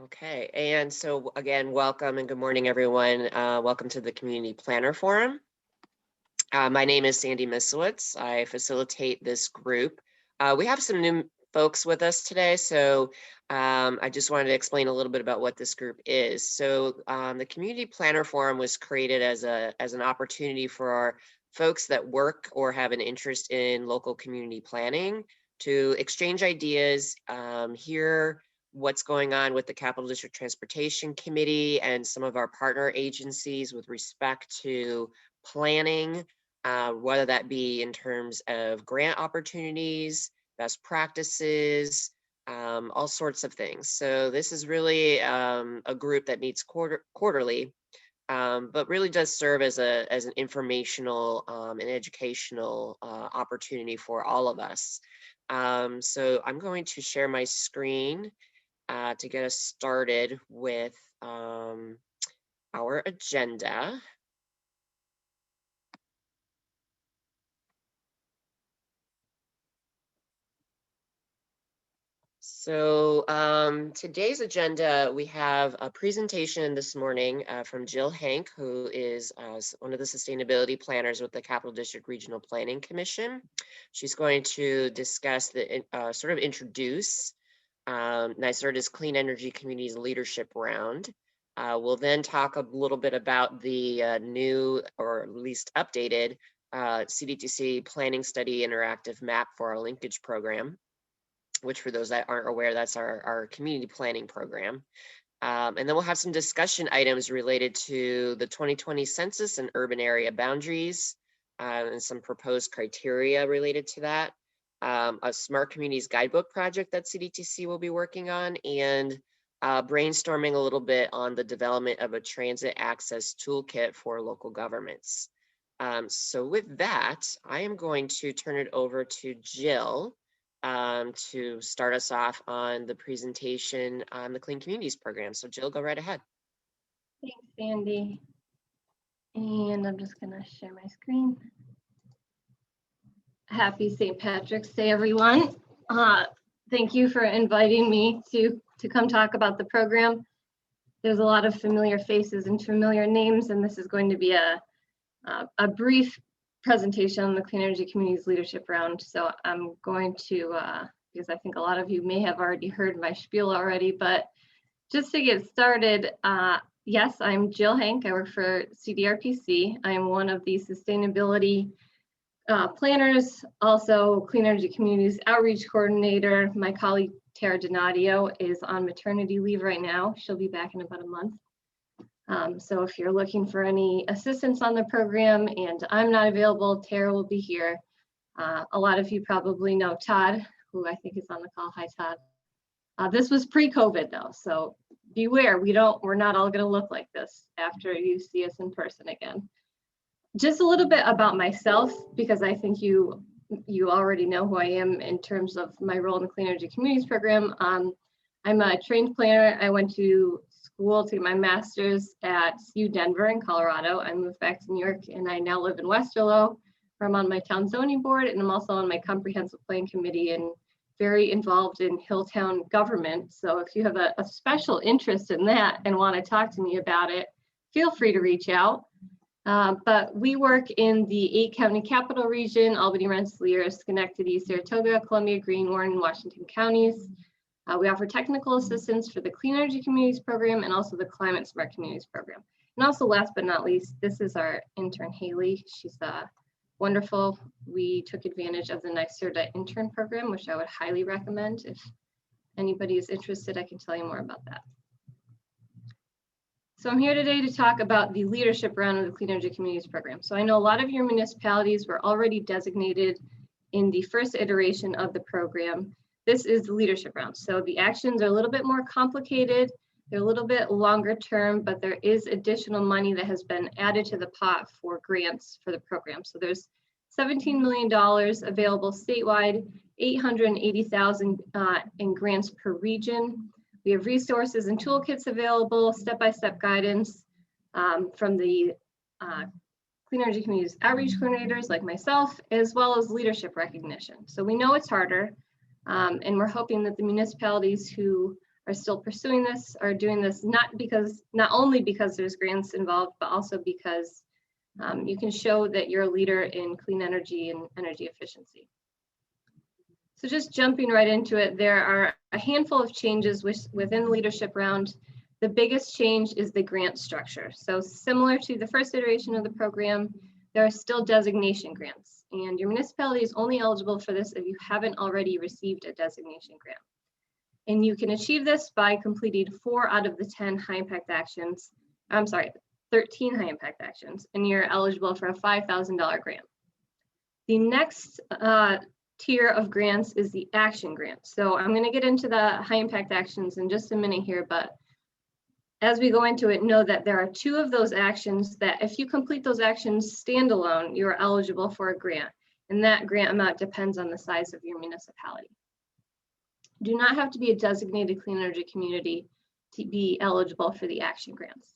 Okay, and so again, welcome and good morning, everyone. Welcome to the Community Planner Forum. My name is Sandy Misowitz. I facilitate this group. We have some new folks with us today, so I just wanted to explain a little bit about what this group is. So the Community Planner Forum was created as an opportunity for our folks that work or have an interest in local community planning to exchange ideas, hear what's going on with the Capital District Transportation Committee and some of our partner agencies with respect to planning, whether that be in terms of grant opportunities, best practices, all sorts of things. So this is really a group that meets quarterly, but really does serve as an informational and educational opportunity for all of us. So I'm going to share my screen to get us started with our agenda. So today's agenda, we have a presentation this morning from Jill Hank, who is one of the sustainability planners with the Capital District Regional Planning Commission. She's going to discuss sort of introduce NYSERDA's Clean Energy Communities Leadership Round. We'll then talk a little bit about the new, or at least updated, CDTC Planning Study Interactive Map for our linkage program, which for those that aren't aware, that's our community planning program. And then we'll have some discussion items related to the 2020 census and urban area boundaries and some proposed criteria related to that. A Smart Communities Guidebook project that CDTC will be working on, and brainstorming a little bit on the development of a transit access toolkit for local governments. So with that, I am going to turn it over to Jill to start us off on the presentation on the Clean Communities program. So Jill, go right ahead. Thanks, Sandy. And I'm just gonna share my screen. Happy St. Patrick's Day, everyone. Thank you for inviting me to come talk about the program. There's a lot of familiar faces and familiar names, and this is going to be a brief presentation on the Clean Energy Communities Leadership Round. So I'm going to, because I think a lot of you may have already heard my spiel already, but just to get started, yes, I'm Jill Hank. I work for CDRPC. I am one of the sustainability planners, also Clean Energy Communities Outreach Coordinator. My colleague Tara Donadio is on maternity leave right now. She'll be back in about a month. So if you're looking for any assistance on the program and I'm not available, Tara will be here. A lot of you probably know Todd, who I think is on the call. Hi, Todd. This was pre-COVID though, so beware, we're not all gonna look like this after you see us in person again. Just a little bit about myself, because I think you already know who I am in terms of my role in the Clean Energy Communities program. I'm a trained planner. I went to school to get my master's at U Denver in Colorado. I moved back to New York and I now live in Westerlo, where I'm on my town zoning board, and I'm also on my comprehensive plan committee and very involved in Hilltown government. So if you have a special interest in that and want to talk to me about it, feel free to reach out. But we work in the 8-county capital region: Albany, Rensselaer, Schenectady, Saratoga, Columbia, Greene, Warren, and Washington counties. We offer technical assistance for the Clean Energy Communities program and also the Climate Smart Communities program. And also, last but not least, this is our intern, Haley. She's wonderful. We took advantage of the NYSERDA intern program, which I would highly recommend. If anybody is interested, I can tell you more about that. So I'm here today to talk about the leadership round of the Clean Energy Communities program. So I know a lot of your municipalities were already designated in the first iteration of the program. This is the leadership round. So the actions are a little bit more complicated. They're a little bit longer term, but there is additional money that has been added to the pot for grants for the program. So there's $17 million available statewide, $880,000 in grants per region. We have resources and toolkits available, step-by-step guidance from the Clean Energy Communities Outreach Coordinators like myself, as well as leadership recognition. So we know it's harder, and we're hoping that the municipalities who are still pursuing this, are doing this not only because there's grants involved, but also because you can show that you're a leader in clean energy and energy efficiency. So just jumping right into it, there are a handful of changes within the leadership round. The biggest change is the grant structure. So similar to the first iteration of the program, there are still designation grants, and your municipality is only eligible for this if you haven't already received a designation grant. And you can achieve this by completing 4 out of the 10 high impact actions. 13 high impact actions, and you're eligible for a $5,000 grant. The next tier of grants is the action grant. So I'm going to get into the high impact actions in just a minute here, but as we go into it, know that there are 2 of those actions that if you complete those actions standalone, you are eligible for a grant, and that grant amount depends on the size of your municipality. You do not have to be a designated clean energy community to be eligible for the action grants.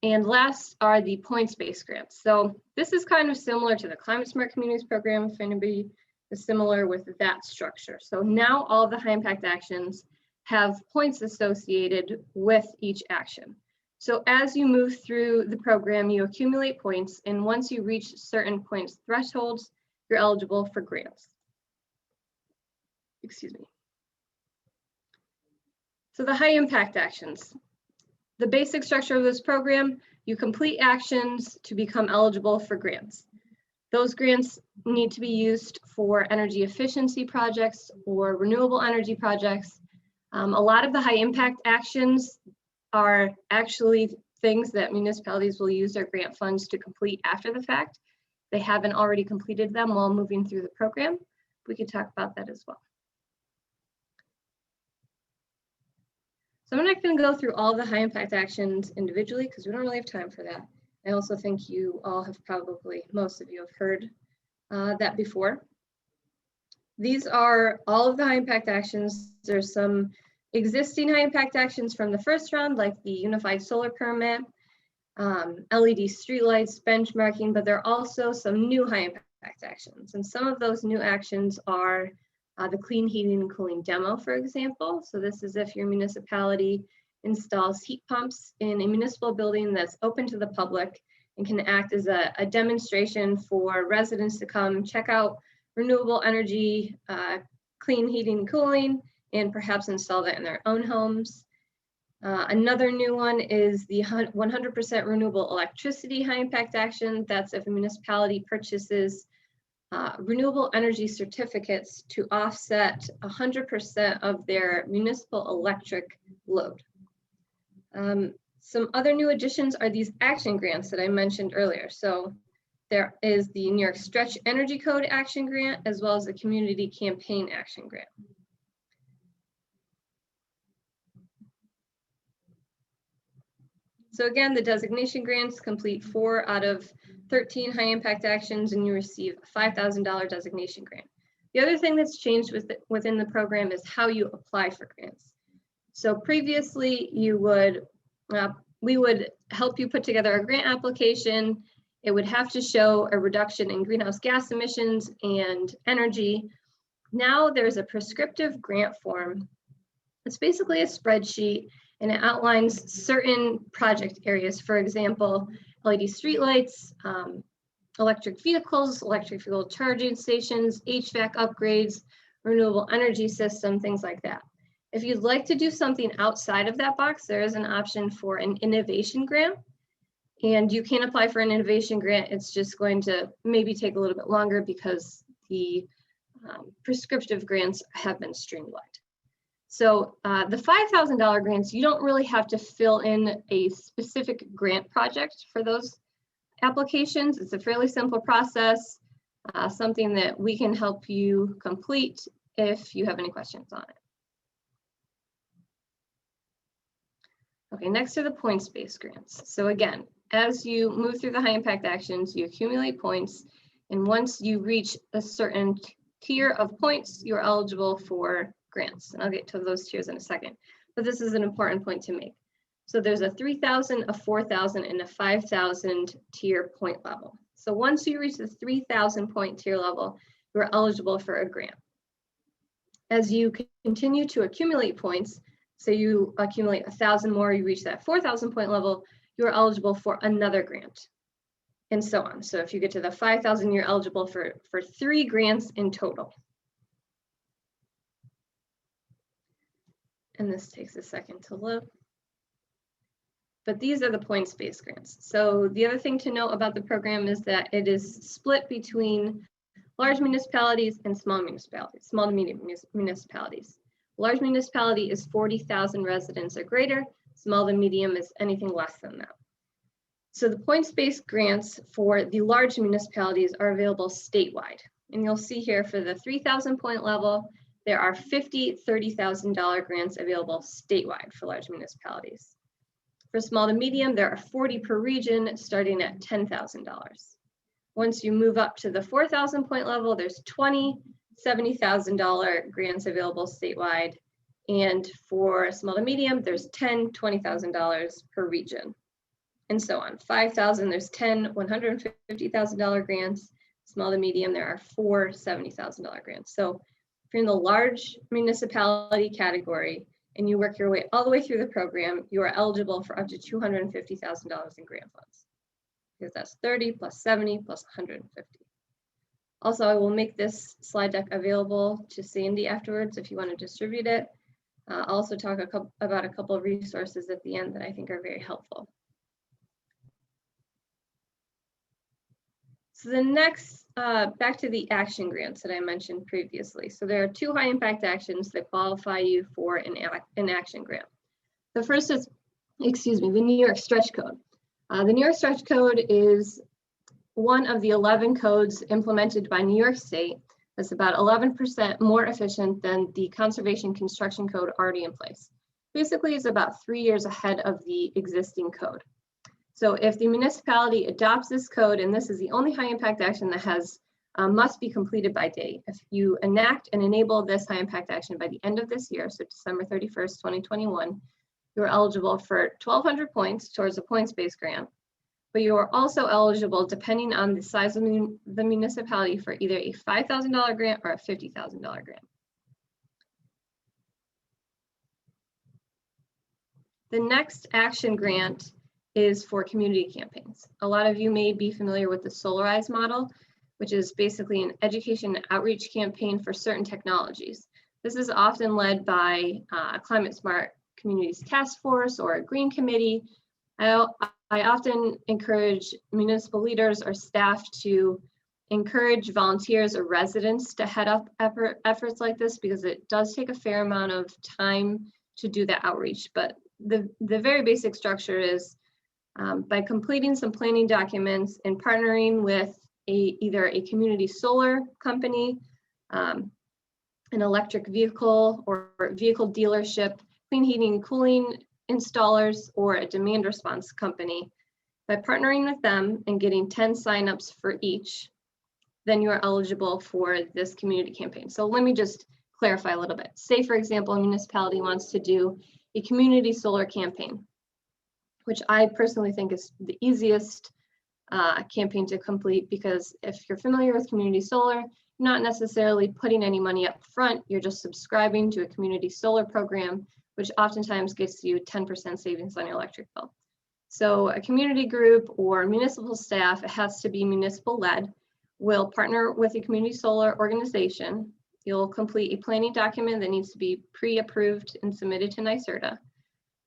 And last are the points-based grants. So this is kind of similar to the Climate Smart Communities program, if anybody is similar with that structure. So now all of the high impact actions have points associated with each action. So as you move through the program, you accumulate points, and once you reach certain points thresholds, you're eligible for grants. Excuse me. So the high impact actions. The basic structure of this program, you complete actions to become eligible for grants. Those grants need to be used for energy efficiency projects or renewable energy projects. A lot of the high impact actions are actually things that municipalities will use their grant funds to complete after the fact. They haven't already completed them while moving through the program. We could talk about that as well. So I'm not going to go through all the high impact actions individually because we don't really have time for that. I also think you all have probably, most of you have heard that before. These are all of the high impact actions. There's some existing high impact actions from the first round, like the unified solar permit, LED streetlights, benchmarking, but there are also some new high impact actions. And some of those new actions are the clean heating and cooling demo, for example. So this is if your municipality installs heat pumps in a municipal building that's open to the public and can act as a demonstration for residents to come check out renewable energy, clean heating and cooling, and perhaps install that in their own homes. Another new one is the 100% renewable electricity high impact action. That's if a municipality purchases renewable energy certificates to offset 100% of their municipal electric load. Some other new additions are these action grants that I mentioned earlier. So there is the New York Stretch Energy Code Action Grant, as well as the Community Campaign Action Grant. So again, the designation grants complete 4 out of 13 high impact actions and you receive a $5,000 designation grant. The other thing that's changed within the program is how you apply for grants. So previously we would help you put together a grant application. It would have to show a reduction in greenhouse gas emissions and energy. Now there's a prescriptive grant form. It's basically a spreadsheet, and it outlines certain project areas. For example, LED streetlights, electric vehicles, electric vehicle charging stations, HVAC upgrades, renewable energy system, things like that. If you'd like to do something outside of that box, there is an option for an innovation grant. And you can apply for an innovation grant. It's just going to maybe take a little bit longer because the prescriptive grants have been streamlined. So the $5,000 grants, you don't really have to fill in a specific grant project for those applications. It's a fairly simple process, something that we can help you complete if you have any questions on it. Okay, next are the points-based grants. So again, as you move through the high impact actions, you accumulate points, and once you reach a certain tier of points, you're eligible for grants. And I'll get to those tiers in a second, but this is an important point to make. So there's a 3,000, a 4,000, and a 5,000 tier point level. So once you reach the 3,000 point tier level, you're eligible for a grant. As you continue to accumulate points, say you accumulate 1,000 more, you reach that 4,000 point level, you're eligible for another grant, and so on. So if you get to the 5,000, you're eligible for 3 grants in total. And this takes a second to load. But these are the points-based grants. So the other thing to note about the program is that it is split between large municipalities and small municipalities, small to medium municipalities. Large municipality is 40,000 residents or greater. Small to medium is anything less than that. So the points-based grants for the large municipalities are available statewide. And you'll see here for the 3,000 point level, there are 50 $30,000 grants available statewide for large municipalities. For small to medium, there are 40 per region starting at $10,000. Once you move up to the 4,000 point level, there's 20 $70,000 grants available statewide. And for small to medium, there's 10 $20,000 per region, and so on. 5,000, there's 10 $150,000 grants. Small to medium, there are 4 $70,000 grants. So if you're in the large municipality category and you work your way all the way through the program, you are eligible for up to $250,000 in grant funds, because that's 30 plus 70 plus 150. Also, I will make this slide deck available to Sandy afterwards if you want to distribute it. I'll also talk about a couple of resources at the end that I think are very helpful. So the next, back to the action grants that I mentioned previously. So there are 2 high impact actions that qualify you for an action grant. The first is, the New York Stretch Code. The New York Stretch Code is one of the 11 codes implemented by New York State that's about 11% more efficient than the Conservation Construction Code already in place. Basically, it's about 3 years ahead of the existing code. So if the municipality adopts this code, and this is the only high impact action that has must be completed by date. If you enact and enable this high impact action by the end of this year, so December 31st, 2021, you're eligible for 1,200 points towards a points-based grant. But you are also eligible, depending on the size of the municipality, for either a $5,000 grant or a $50,000 grant. The next action grant is for community campaigns. A lot of you may be familiar with the Solarize model, which is basically an education and outreach campaign for certain technologies. This is often led by a Climate Smart Communities Task Force or a Green Committee. I often encourage municipal leaders or staff to encourage volunteers or residents to head up efforts like this, because it does take a fair amount of time to do the outreach. But the very basic structure is by completing some planning documents and partnering with either a community solar company, an electric vehicle or vehicle dealership, clean heating and cooling installers, or a demand response company. By partnering with them and getting 10 signups for each, then you are eligible for this community campaign. So let me just clarify a little bit. Say, for example, a municipality wants to do a community solar campaign, which I personally think is the easiest campaign to complete, because if you're familiar with community solar, you're not necessarily putting any money up front, you're just subscribing to a community solar program, which oftentimes gets you 10% savings on your electric bill. So a community group or municipal staff, it has to be municipal led, will partner with a community solar organization. You'll complete a planning document that needs to be pre-approved and submitted to NYSERDA.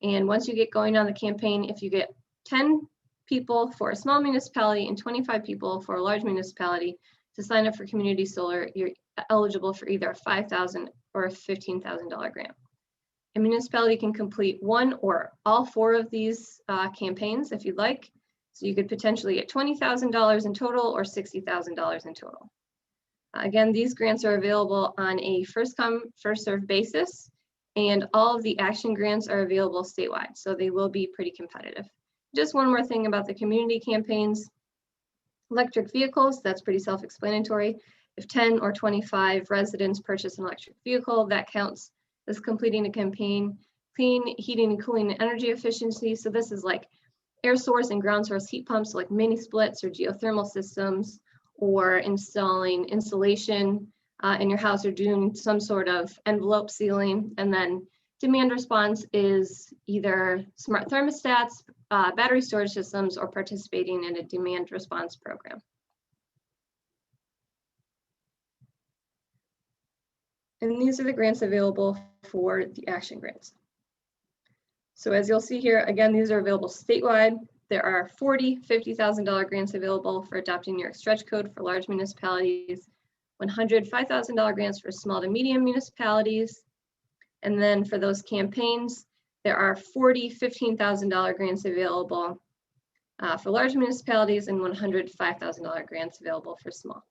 And once you get going on the campaign, if you get 10 people for a small municipality and 25 people for a large municipality to sign up for community solar, you're eligible for either a $5,000 or a $15,000 grant. A municipality can complete one or all 4 of these campaigns if you'd like. So you could potentially get $20,000 in total or $60,000 in total. Again, these grants are available on a first come, first served basis, and all of the action grants are available statewide, so they will be pretty competitive. Just one more thing about the community campaigns. Electric vehicles, that's pretty self-explanatory. If 10 or 25 residents purchase an electric vehicle, that counts as completing a campaign. Clean heating and cooling and energy efficiency. So this is like air source and ground source heat pumps, like mini splits or geothermal systems, or installing insulation in your house, or doing some sort of envelope sealing, and then demand response is either smart thermostats, battery storage systems, or participating in a demand response program. And these are the grants available for the action grants. So as you'll see here, again, these are available statewide. There are 40 $50,000 grants available for adopting New York stretch code for large municipalities, 100 $5,000 grants for small to medium municipalities. And then for those campaigns, there are 40 $15,000 grants available for large municipalities and 100 $5,000 grants available for small.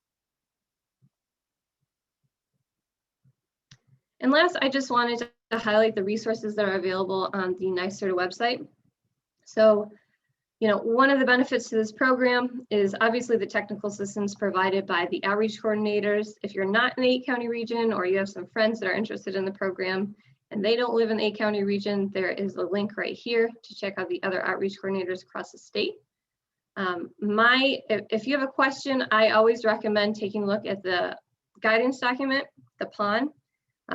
And last, I just wanted to highlight the resources that are available on the NYSERDA website. So, one of the benefits to this program is obviously the technical assistance provided by the outreach coordinators. If you're not in the 8-county region, or you have some friends that are interested in the program and they don't live in the 8-county region, there is a link right here to check out the other outreach coordinators across the state. If you have a question, I always recommend taking a look at the guidance document, the PON.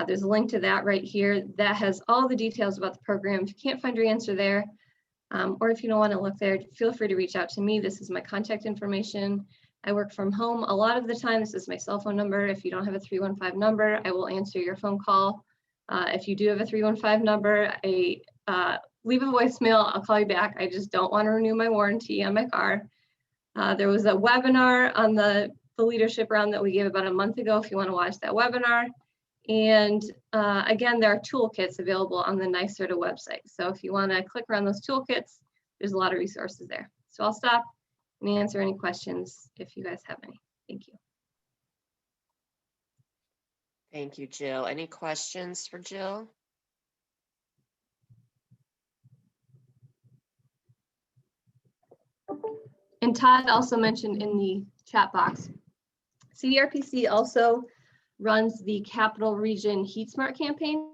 There's a link to that right here that has all the details about the program. If you can't find your answer there, or if you don't want to look there, feel free to reach out to me. This is my contact information. I work from home a lot of the time. This is my cell phone number. If you don't have a 315 number, I will answer your phone call. If you do have a 315 number, leave a voicemail. I'll call you back. I just don't want to renew my warranty on my car. There was a webinar on the leadership round that we gave about a month ago if you want to watch that webinar. And again, there are toolkits available on the NYSERDA website. So if you want to click around those toolkits, there's a lot of resources there. So I'll stop and answer any questions if you guys have any. Thank you. Thank you, Jill. Any questions for Jill? And Todd also mentioned in the chat box, CDRPC also runs the Capital Region Heatsmart campaign.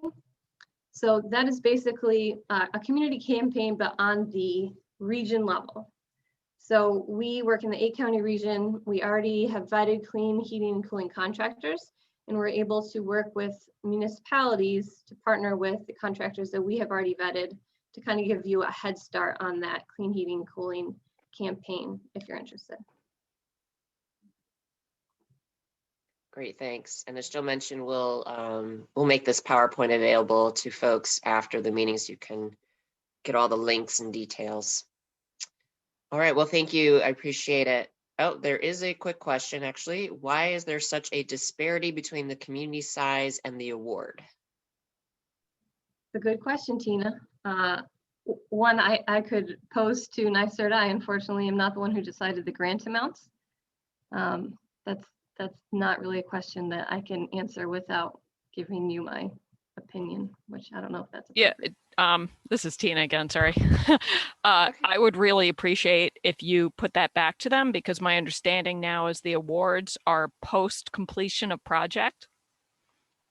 So that is basically a community campaign, but on the region level. So we work in the 8-county region. We already have vetted clean heating and cooling contractors, and we're able to work with municipalities to partner with the contractors that we have already vetted to kind of give you a head start on that clean heating and cooling campaign if you're interested. Great, thanks. And as Jill mentioned, we'll make this PowerPoint available to folks after the meeting so you can get all the links and details. All right, well, thank you. I appreciate it. Oh, there is a quick question, actually. Why is there such a disparity between the community size and the award? It's a good question, Tina. One I could pose to NYSERDA. I unfortunately am not the one who decided the grant amounts. That's not really a question that I can answer without giving you my opinion, which I don't know if that's appropriate. Yeah, this is Tina again, sorry. I would really appreciate if you put that back to them, because my understanding now is the awards are post completion of project.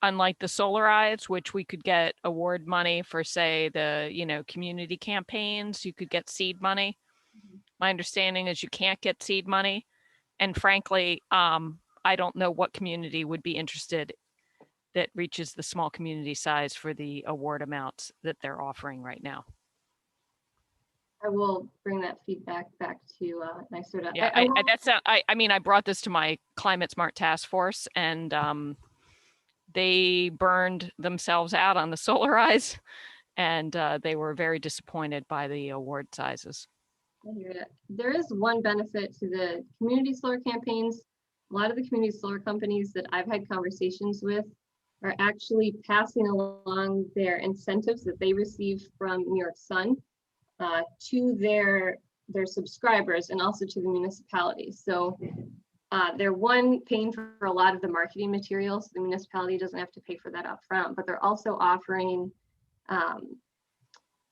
Unlike the Solarize, which we could get award money for, say, the community campaigns, you could get seed money. My understanding is you can't get seed money. And frankly, I don't know what community would be interested that reaches the small community size for the award amounts that they're offering right now. I will bring that feedback back to NYSERDA. Yeah, I mean, I brought this to my Climate Smart Task Force, and they burned themselves out on the Solarize, and they were very disappointed by the award sizes. I hear it. There is one benefit to the community solar campaigns. A lot of the community solar companies that I've had conversations with are actually passing along their incentives that they receive from New York Sun to their subscribers and also to the municipalities. So they're paying for a lot of the marketing materials. The municipality doesn't have to pay for that up front, but they're also offering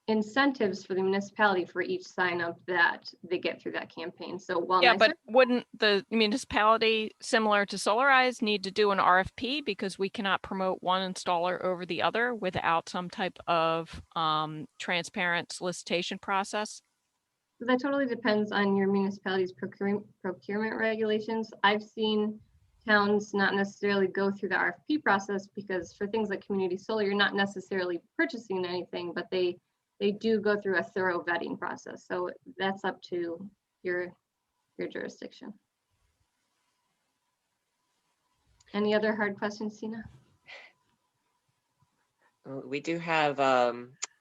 incentives for the municipality for each sign up that they get through that campaign. So while but wouldn't the municipality, similar to Solarize, need to do an RFP, because we cannot promote one installer over the other without some type of transparent solicitation process? That totally depends on your municipality's procurement regulations. I've seen towns not necessarily go through the RFP process, because for things like community solar, you're not necessarily purchasing anything, but they do go through a thorough vetting process. So that's up to your jurisdiction. Any other hard questions, Tina? We do have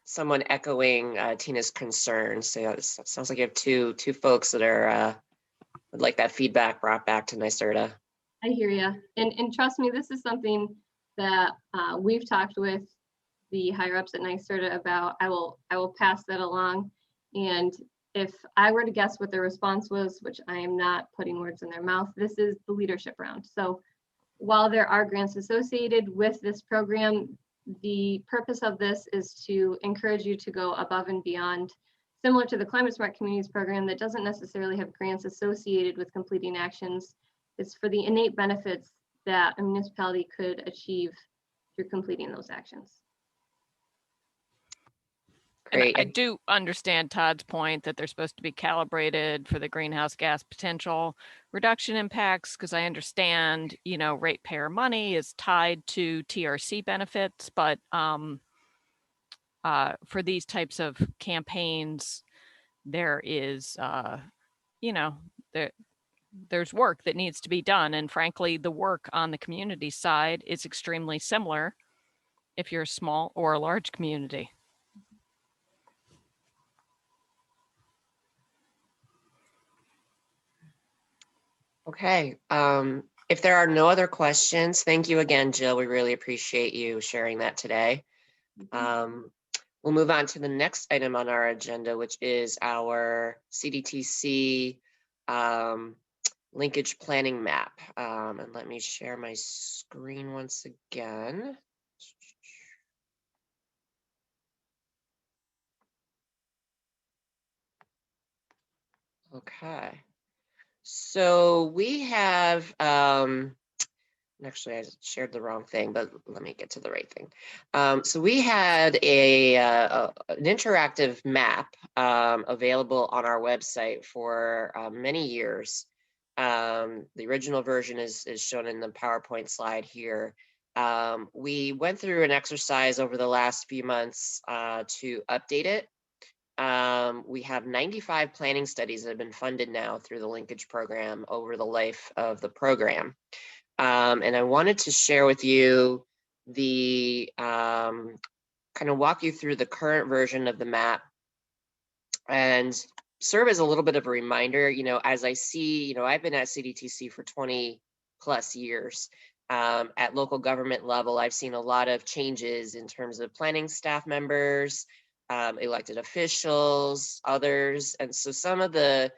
someone echoing Tina's concerns. So it sounds like you have two folks that are would like that feedback brought back to NYSERDA. I hear you. And trust me, this is something that we've talked with the higher ups at NYSERDA about. I will pass that along. And if I were to guess what their response was, which I am not putting words in their mouth, this is the leadership round. So while there are grants associated with this program, the purpose of this is to encourage you to go above and beyond, similar to the Climate Smart Communities program that doesn't necessarily have grants associated with completing actions. It's for the innate benefits that a municipality could achieve through completing those actions. Great. And I do understand Todd's point that they're supposed to be calibrated for the greenhouse gas potential reduction impacts, because I understand, you know, ratepayer money is tied to TRC benefits, but for these types of campaigns, there is, you know, there's work that needs to be done. And frankly, the work on the community side is extremely similar if you're a small or a large community. Okay. If there are no other questions, thank you again, Jill. We really appreciate you sharing that today. We'll move on to the next item on our agenda, which is our CDTC linkage planning map. And let me share my screen once again. Okay. So we have, actually I shared the wrong thing, but let me get to the right thing. So we had an interactive map available on our website for many years. The original version is shown in the PowerPoint slide here. We went through an exercise over the last few months to update it. We have 95 planning studies that have been funded now through the linkage program over the life of the program. And I wanted to share with you the kind of walk you through the current version of the map and serve as a little bit of a reminder, you know, as I see, you know, I've been at CDTC for 20 plus years. At local government level, I've seen a lot of changes in terms of planning staff members, elected officials, others. And so some of the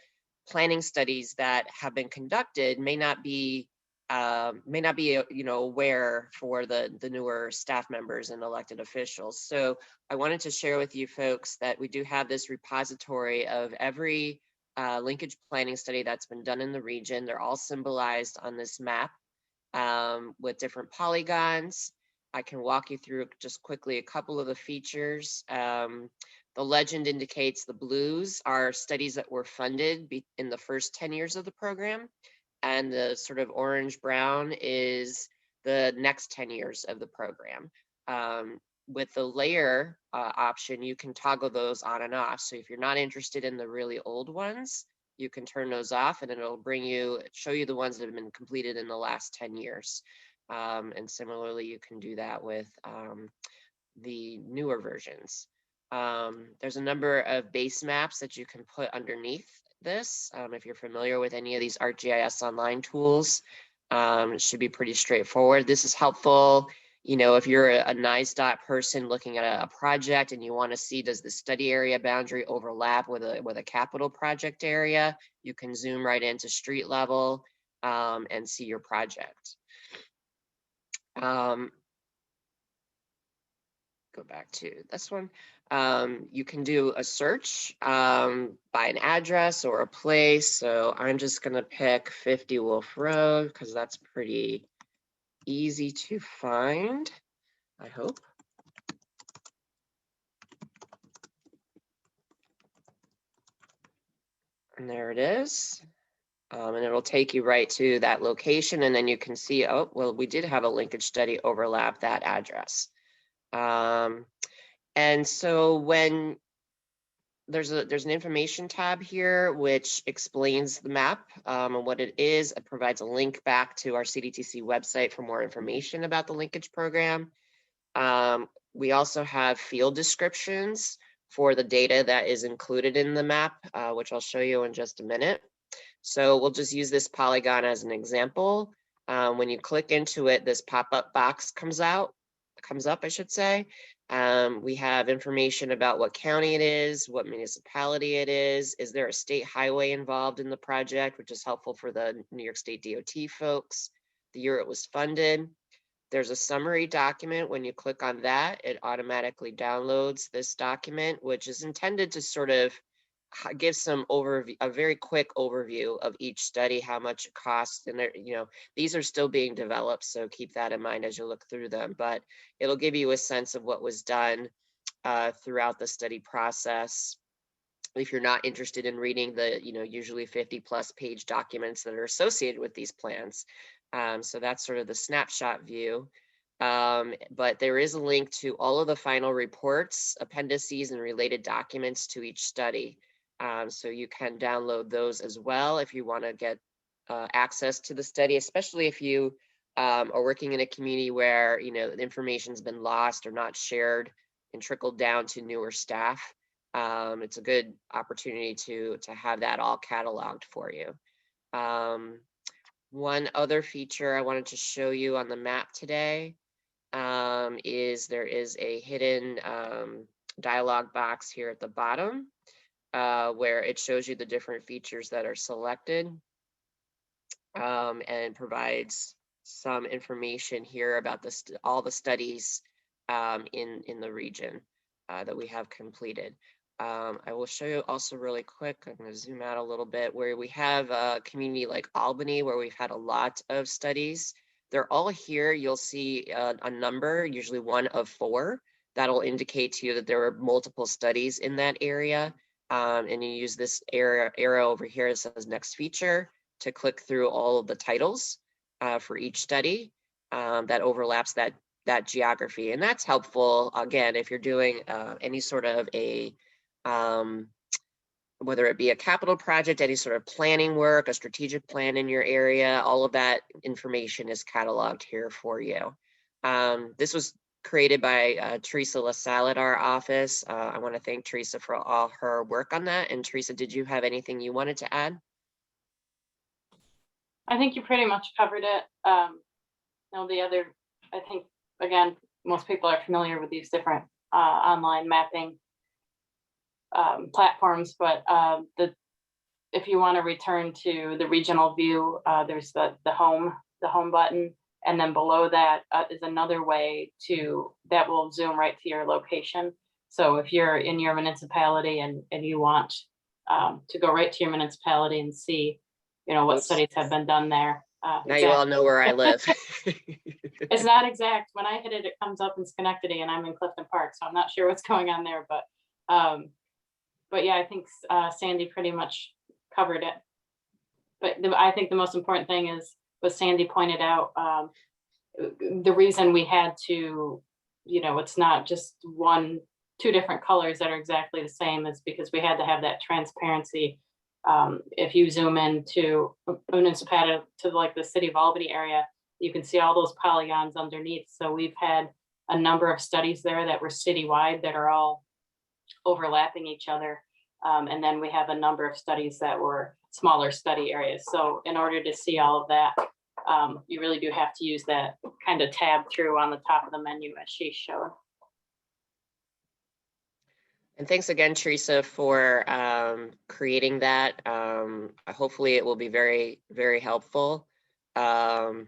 planning studies that have been conducted may not be you know, aware for the newer staff members and elected officials. So I wanted to share with you folks that we do have this repository of every linkage planning study that's been done in the region. They're all symbolized on this map with different polygons. I can walk you through just quickly a couple of the features. The legend indicates the blues are studies that were funded in the first 10 years of the program. And the sort of orange brown is the next 10 years of the program. With the layer option, you can toggle those on and off. So if you're not interested in the really old ones, you can turn those off and it'll show you the ones that have been completed in the last 10 years. And similarly, you can do that with the newer versions. There's a number of base maps that you can put underneath this. If you're familiar with any of these ArcGIS online tools, it should be pretty straightforward. This is helpful, you know, if you're a NISDOT person looking at a project and you want to see, does the study area boundary overlap with a capital project area, you can zoom right into street level and see your project. Go back to this one. You can do a search by an address or a place. So I'm just going to pick 50 Wolf Road because that's pretty easy to find, I hope. And there it is. And it'll take you right to that location, and then you can see, oh, well, we did have a linkage study overlap that address. And so when there's an information tab here which explains the map and what it is. It provides a link back to our CDTC website for more information about the linkage program. We also have field descriptions for the data that is included in the map, which I'll show you in just a minute. So we'll just use this polygon as an example. When you click into it, this pop-up box comes up, I should say. We have information about what county it is, what municipality it is there a state highway involved in the project, which is helpful for the New York State DOT folks, the year it was funded. There's a summary document. When you click on that, it automatically downloads this document, which is intended to sort of give some overview, a very quick overview of each study, how much it costs. And these are still being developed, so keep that in mind as you look through them. But it'll give you a sense of what was done throughout the study process. If you're not interested in reading the, usually 50+ page documents that are associated with these plans. So that's sort of the snapshot view. But there is a link to all of the final reports, appendices, and related documents to each study. So you can download those as well if you want to get access to the study, especially if you are working in a community where the information's been lost or not shared and trickled down to newer staff. It's a good opportunity to have that all cataloged for you. One other feature I wanted to show you on the map today is there is a hidden dialog box here at the bottom where it shows you the different features that are selected and provides some information here about all the studies in the region that we have completed. I will show you also really quick. I'm going to zoom out a little bit where we have a community like Albany where we've had a lot of studies. They're all here. You'll see a number, usually 1 of 4. That'll indicate to you that there are multiple studies in that area. And you use this arrow over here that says next feature to click through all of the titles for each study that overlaps that geography. And that's helpful, again, if you're doing any sort of a whether it be a capital project, any sort of planning work, a strategic plan in your area, all of that information is cataloged here for you. This was created by Teresa LaSalle at our office. I want to thank Teresa for all her work on that. And Teresa, did you have anything you wanted to add? I think you pretty much covered it. The other, I think, again, most people are familiar with these different online mapping platforms, but if you want to return to the regional view, there's the home button, and then below that is another way that will zoom right to your location. So if you're in your municipality and you want to go right to your municipality and see, what studies have been done there. Now exactly. You all know where I live. It's not exact. When I hit it, it comes up in Schenectady, and I'm in Clifton Park, so I'm not sure what's going on there, but yeah, I think Sandy pretty much covered it. But I think the most important thing is what Sandy pointed out. The reason we had to, it's not just 2 different colors that are exactly the same is because we had to have that transparency. If you zoom into a municipality to like the city of Albany area, you can see all those polygons underneath. So we've had a number of studies there that were citywide that are all overlapping each other. And then we have a number of studies that were smaller study areas. So in order to see all of that, you really do have to use that kind of tab through on the top of the menu as she showed. And thanks again, Teresa, for creating that. Hopefully it will be very, very helpful. And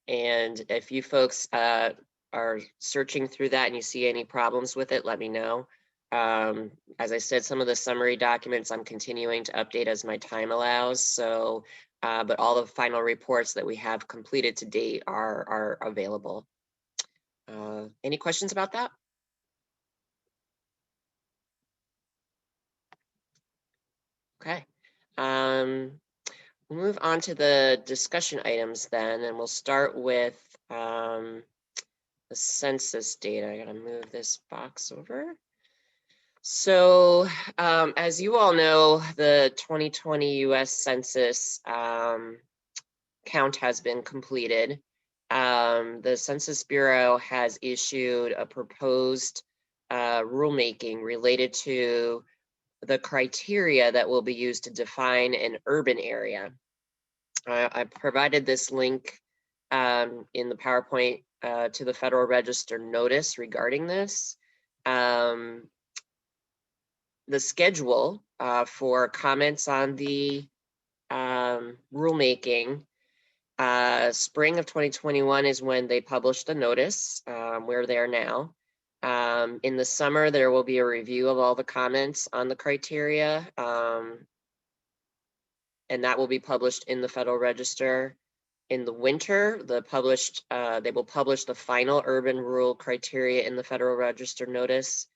if you folks are searching through that and you see any problems with it, let me know. As I said, some of the summary documents I'm continuing to update as my time allows. So, but all the final reports that we have completed to date are available. Any questions about that? Okay. we'll move on to the discussion items then, and we'll start with the census data. I gotta move this box over. So as you all know, the 2020 US Census count has been completed. The Census Bureau has issued a proposed rulemaking related to the criteria that will be used to define an urban area. I provided this link in the PowerPoint to the Federal Register notice regarding this. The schedule for comments on the rulemaking, spring of 2021 is when they published the notice. We're there now. In the summer, there will be a review of all the comments on the criteria, and that will be published in the Federal Register. In the winter, they will publish the final urban rural criteria in the Federal Register notice.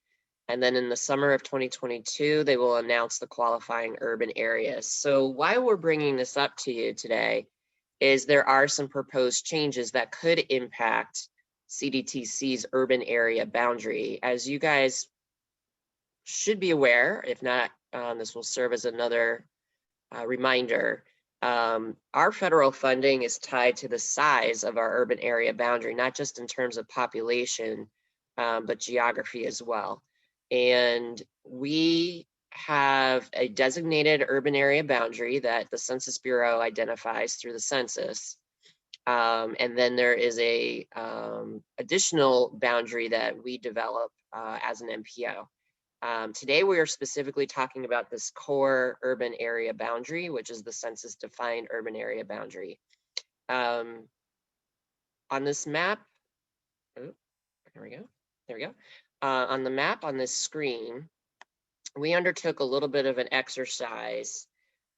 And then in the summer of 2022, they will announce the qualifying urban areas. So why we're bringing this up to you today is there are some proposed changes that could impact CDTC's urban area boundary. As you guys should be aware, if not, this will serve as another reminder. Our federal funding is tied to the size of our urban area boundary, not just in terms of population, but geography as well. And we have a designated urban area boundary that the Census Bureau identifies through the census. And then there is a additional boundary that we develop as an MPO. Today, we are specifically talking about this core urban area boundary, which is the census defined urban area boundary. On this map, oh, there we go. On the map on this screen, we undertook a little bit of an exercise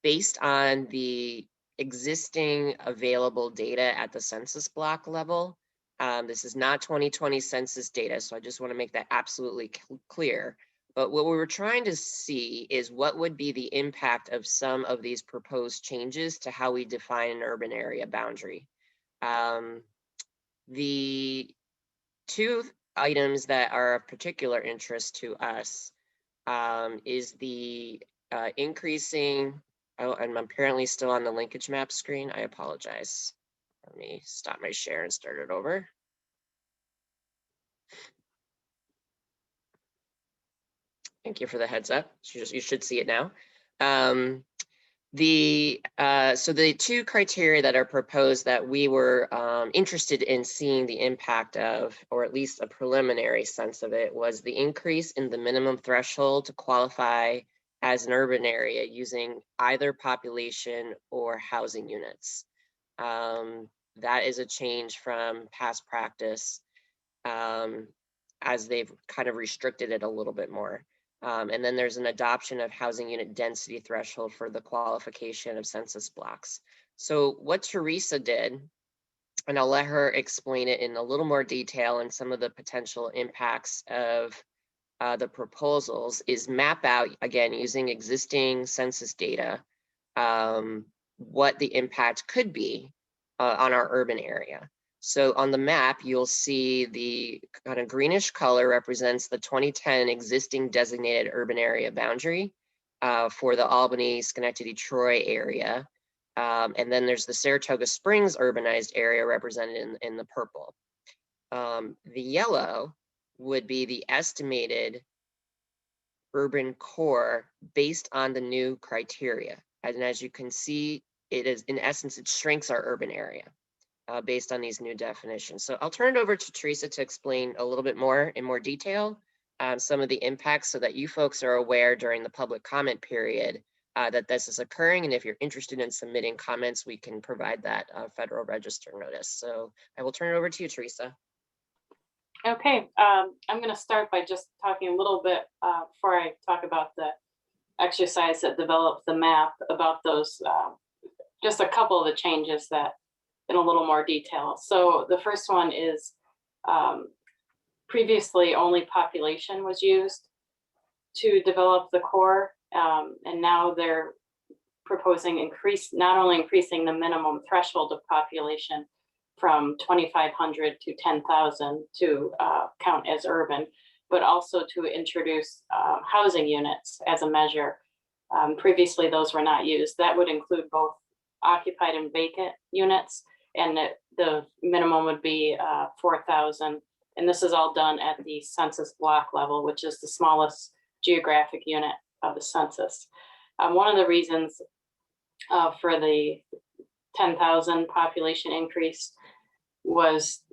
based on the existing available data at the census block level. This is not 2020 census data, so I just want to make that absolutely clear. But what we were trying to see is what would be the impact of some of these proposed changes to how we define an urban area boundary. The two items that are of particular interest to us is the increasing, oh, and I'm apparently still on the linkage map screen. I apologize. Let me stop my share and start it over. Thank you for the heads up. You should see it now. So the two criteria that are proposed that we were interested in seeing the impact of, or at least a preliminary sense of it, was the increase in the minimum threshold to qualify as an urban area using either population or housing units. That is a change from past practice, as they've kind of restricted it a little bit more. And then there's an adoption of housing unit density threshold for the qualification of census blocks. So what Teresa did, and I'll let her explain it in a little more detail and some of the potential impacts of the proposals, is map out, again, using existing census data, what the impact could be on our urban area. So on the map, you'll see the kind of greenish color represents the 2010 existing designated urban area boundary for the Albany, Schenectady, Troy area. And then there's the Saratoga Springs urbanized area represented in the purple. The yellow would be the estimated urban core based on the new criteria. And as you can see, it is, in essence, it shrinks our urban area. Based on these new definitions. So I'll turn it over to Teresa to explain a little bit more in more detail some of the impacts so that you folks are aware during the public comment period that this is occurring. And if you're interested in submitting comments, we can provide that Federal Register notice. So I will turn it over to you, Teresa. Okay, I'm going to start by just talking a little bit before I talk about the exercise that developed the map, about those, just a couple of the changes that in a little more detail. So the first one is previously only population was used to develop the core, and now they're proposing not only increasing the minimum threshold of population from 2,500 to 10,000 to count as urban, but also to introduce housing units as a measure. Previously, those were not used. That would include both occupied and vacant units, and the minimum would be 4,000. And this is all done at the census block level, which is the smallest geographic unit of the census. One of the reasons for the 10,000 population increase was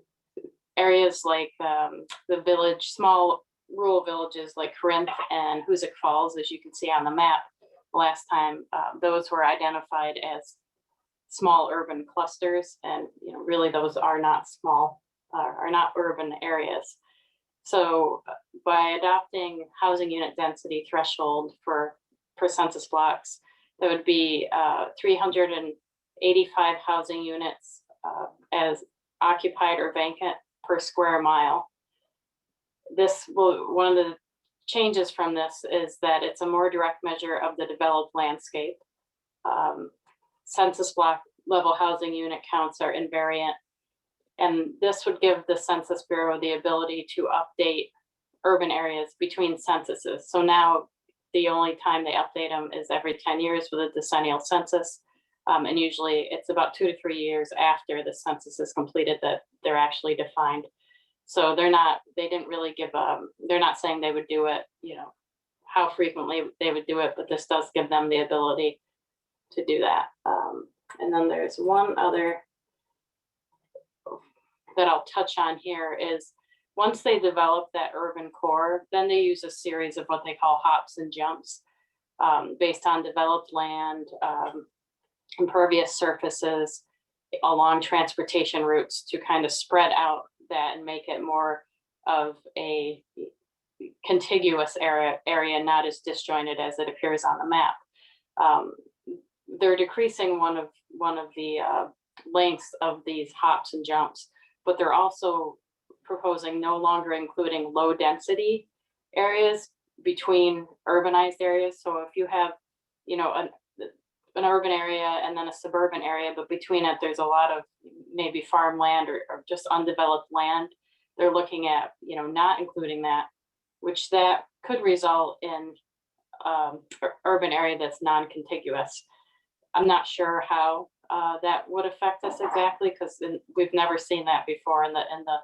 areas like the village, small rural villages like Corinth and Hoosick Falls, as you can see on the map last time. Those were identified as small urban clusters, and really those are not small, are not urban areas. So by adopting housing unit density threshold for census blocks, that would be 385 housing units as occupied or vacant per square mile. One of the changes from this is that it's a more direct measure of the developed landscape. Census block level housing unit counts are invariant, and this would give the Census Bureau the ability to update urban areas between censuses. So now the only time they update them is every 10 years with a decennial census. And usually it's about 2 to 3 years after the census is completed that they're actually defined. So they didn't really give, they're not saying they would do it, how frequently they would do it, but this does give them the ability to do that. And then there's one other that I'll touch on here is once they develop that urban core, then they use a series of what they call hops and jumps based on developed land, impervious surfaces along transportation routes to kind of spread out that and make it more of a contiguous area, not as disjointed as it appears on the map. They're decreasing one of the lengths of these hops and jumps, but they're also proposing no longer including low density areas between urbanized areas. So if you have, an urban area and then a suburban area, but between it, there's a lot of maybe farmland or just undeveloped land, they're looking at, not including that, which that could result in urban area that's non-contiguous. I'm not sure how that would affect us exactly, because we've never seen that before in the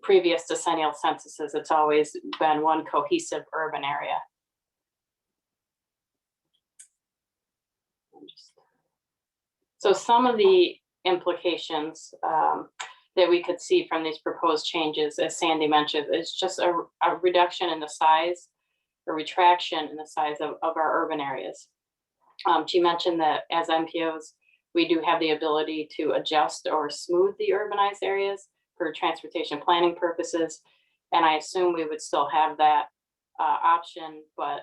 previous decennial censuses. It's always been one cohesive urban area. So some of the implications that we could see from these proposed changes, as Sandy mentioned, is just a reduction in the size, a retraction in the size of our urban areas. She mentioned that as MPOs, we do have the ability to adjust or smooth the urbanized areas for transportation planning purposes. And I assume we would still have that option, but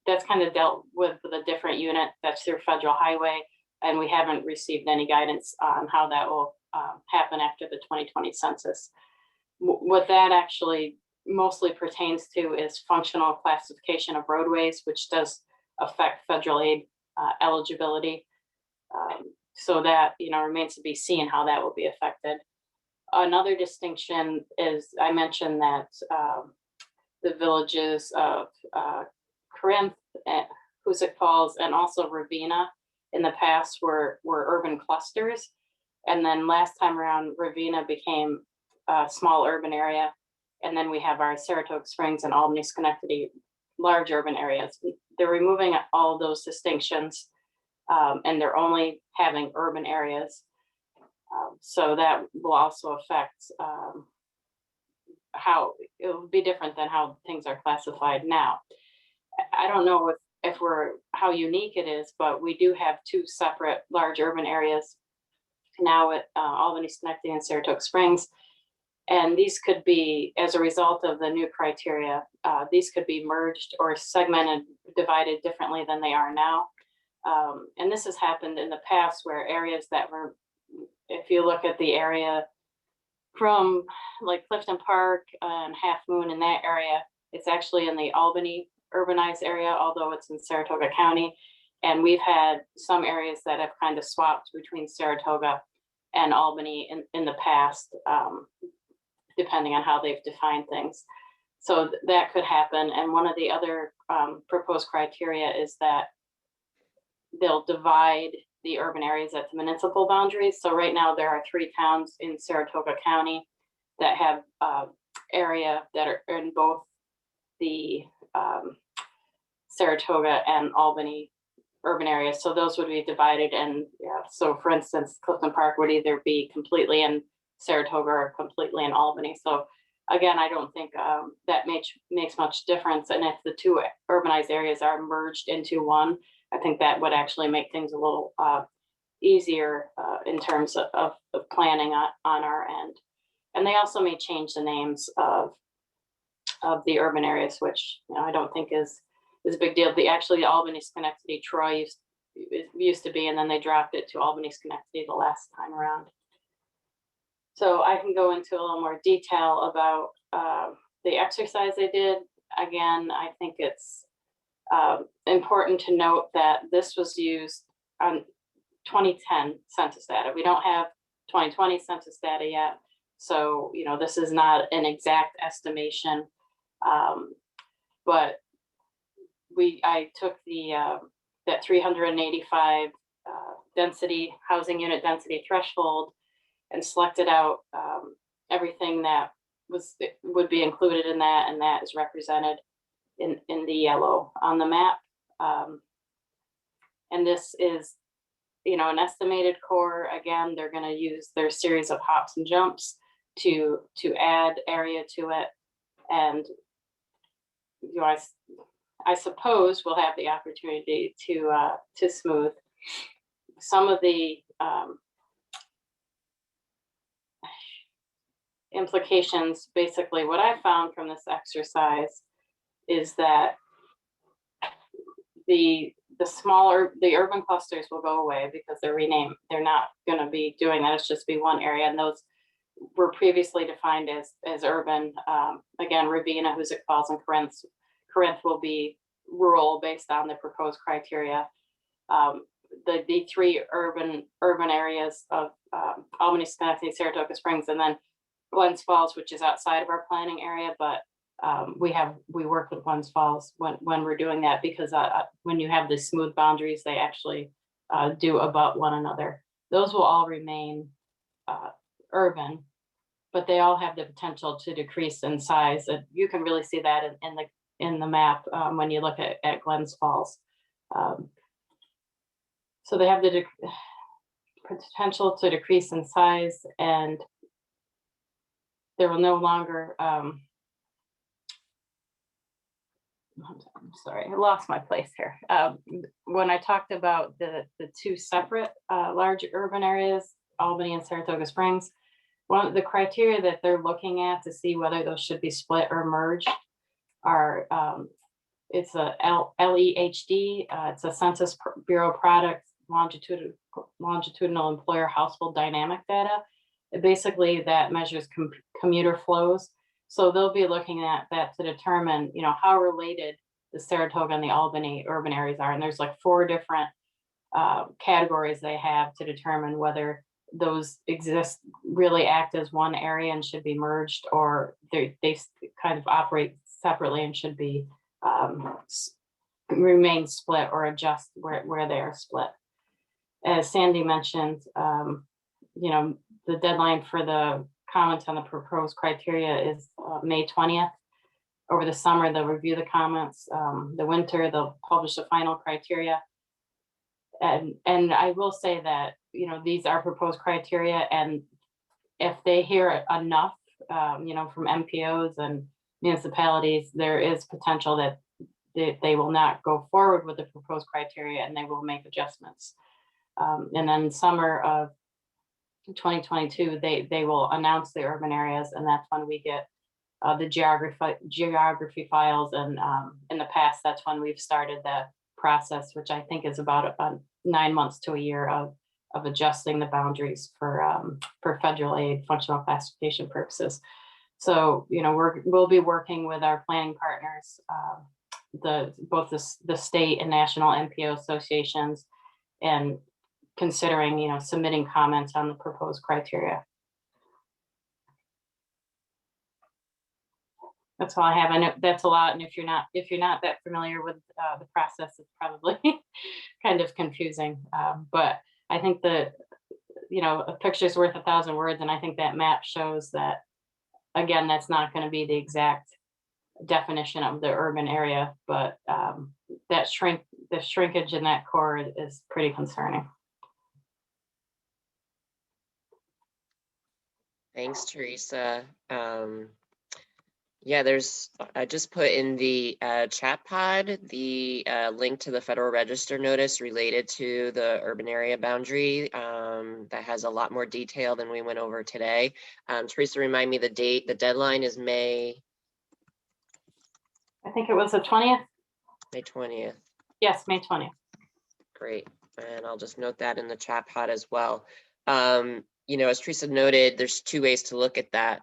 that's kind of dealt with a different unit that's through federal highway. And we haven't received any guidance on how that will happen after the 2020 census. What that actually mostly pertains to is functional classification of roadways, which does affect federal aid eligibility. So that remains to be seen how that will be affected. Another distinction is, I mentioned that the villages of Corinth, Hoosick Falls, and also Ravenna in the past were urban clusters. And then last time around, Ravenna became a small urban area. And then we have our Saratoga Springs and Albany, Schenectady, large urban areas. They're removing all of those distinctions, and they're only having urban areas. So that will also affect how it will be different than how things are classified now. I don't know how unique it is, but we do have 2 separate large urban areas now at Albany, Schenectady, and Saratoga Springs. And these could be, as a result of the new criteria, these could be merged or segmented, divided differently than they are now. And this has happened in the past where areas that were, if you look at the area from like Clifton Park and Half Moon in that area, it's actually in the Albany urbanized area, although it's in Saratoga County. And we've had some areas that have kind of swapped between Saratoga and Albany in the past, depending on how they've defined things. So that could happen. And one of the other proposed criteria is that they'll divide the urban areas at the municipal boundaries. So right now there are 3 towns in Saratoga County that have area that are in both the Saratoga and Albany urban areas. So those would be divided. And yeah, so for instance, Clifton Park would either be completely in Saratoga or completely in Albany. So again, I don't think that makes much difference. And if the 2 urbanized areas are merged into one, I think that would actually make things a little easier in terms of planning on our end. And they also may change the names of the urban areas, which I don't think is a big deal. Actually, Albany, Schenectady, Troy used to be, and then they dropped it to Albany, Schenectady the last time around. So I can go into a little more detail about the exercise they did. Again, I think it's important to note that this was used on 2010 census data. We don't have 2020 census data yet. So, this is not an exact estimation, but I took that 385 housing unit density threshold and selected out everything that would be included in that, and that is represented in the yellow on the map. And this is, an estimated core. Again, they're going to use their series of hops and jumps to add area to it. And I suppose we'll have the opportunity to smooth some of the implications. Basically, what I found from this exercise is that the urban clusters will go away because they're renamed. They're not going to be doing that. It's just be one area, and those were previously defined as urban. Again, Ravenna, Hoosick Falls, and Corinth will be rural based on the proposed criteria. The 3 urban areas of Albany, Schenectady, Saratoga Springs, and then Glens Falls, which is outside of our planning area, but we work with Glens Falls when we're doing that, because when you have the smooth boundaries, they actually do abut one another. Those will all remain urban, but they all have the potential to decrease in size. And you can really see that in the map when you look at Glens Falls. So they have the potential to decrease in size, and there will no longer, I'm sorry, I lost my place here. When I talked about the 2 separate large urban areas, Albany and Saratoga Springs, one of the criteria that they're looking at to see whether those should be split or merged are, it's a LEHD, it's a Census Bureau product, longitudinal employer household dynamic data. Basically, that measures commuter flows. So they'll be looking at that to determine, how related the Saratoga and the Albany urban areas are. And there's like 4 different categories they have to determine whether those really act as one area and should be merged, or they kind of operate separately and should be remain split or adjust where they are split. As Sandy mentioned, the deadline for the comments on the proposed criteria is May 20th. Over the summer, they'll review the comments. The winter, they'll publish the final criteria. And I will say that, these are proposed criteria, and if they hear enough, from MPOs and municipalities, there is potential that they will not go forward with the proposed criteria and they will make adjustments. And then summer of 2022, they will announce the urban areas, and that's when we get the geography files. And in the past, that's when we've started the process, which I think is about 9 months to a year of adjusting the boundaries for federal aid functional classification purposes. So, we'll be working with our planning partners both the state and national NPO associations, and considering, you know, submitting comments on the proposed criteria. That's all I have. I know that's a lot, and if you're not that familiar with the process, it's probably kind of confusing. But I think that, you know, a picture's worth 1,000 words, and I think that map shows that. Again, that's not going to be the exact definition of the urban area, but the shrinkage in that core is pretty concerning. Thanks, Teresa. Yeah, I just put in the chat pod the link to the Federal Register notice related to the urban area boundary that has a lot more detail than we went over today. Teresa, remind me the date. The deadline is May. I think it was the 20th. May 20th. Yes, May 20th. Great. And I'll just note that in the chat pod as well. You know, as Teresa noted, there's two ways to look at that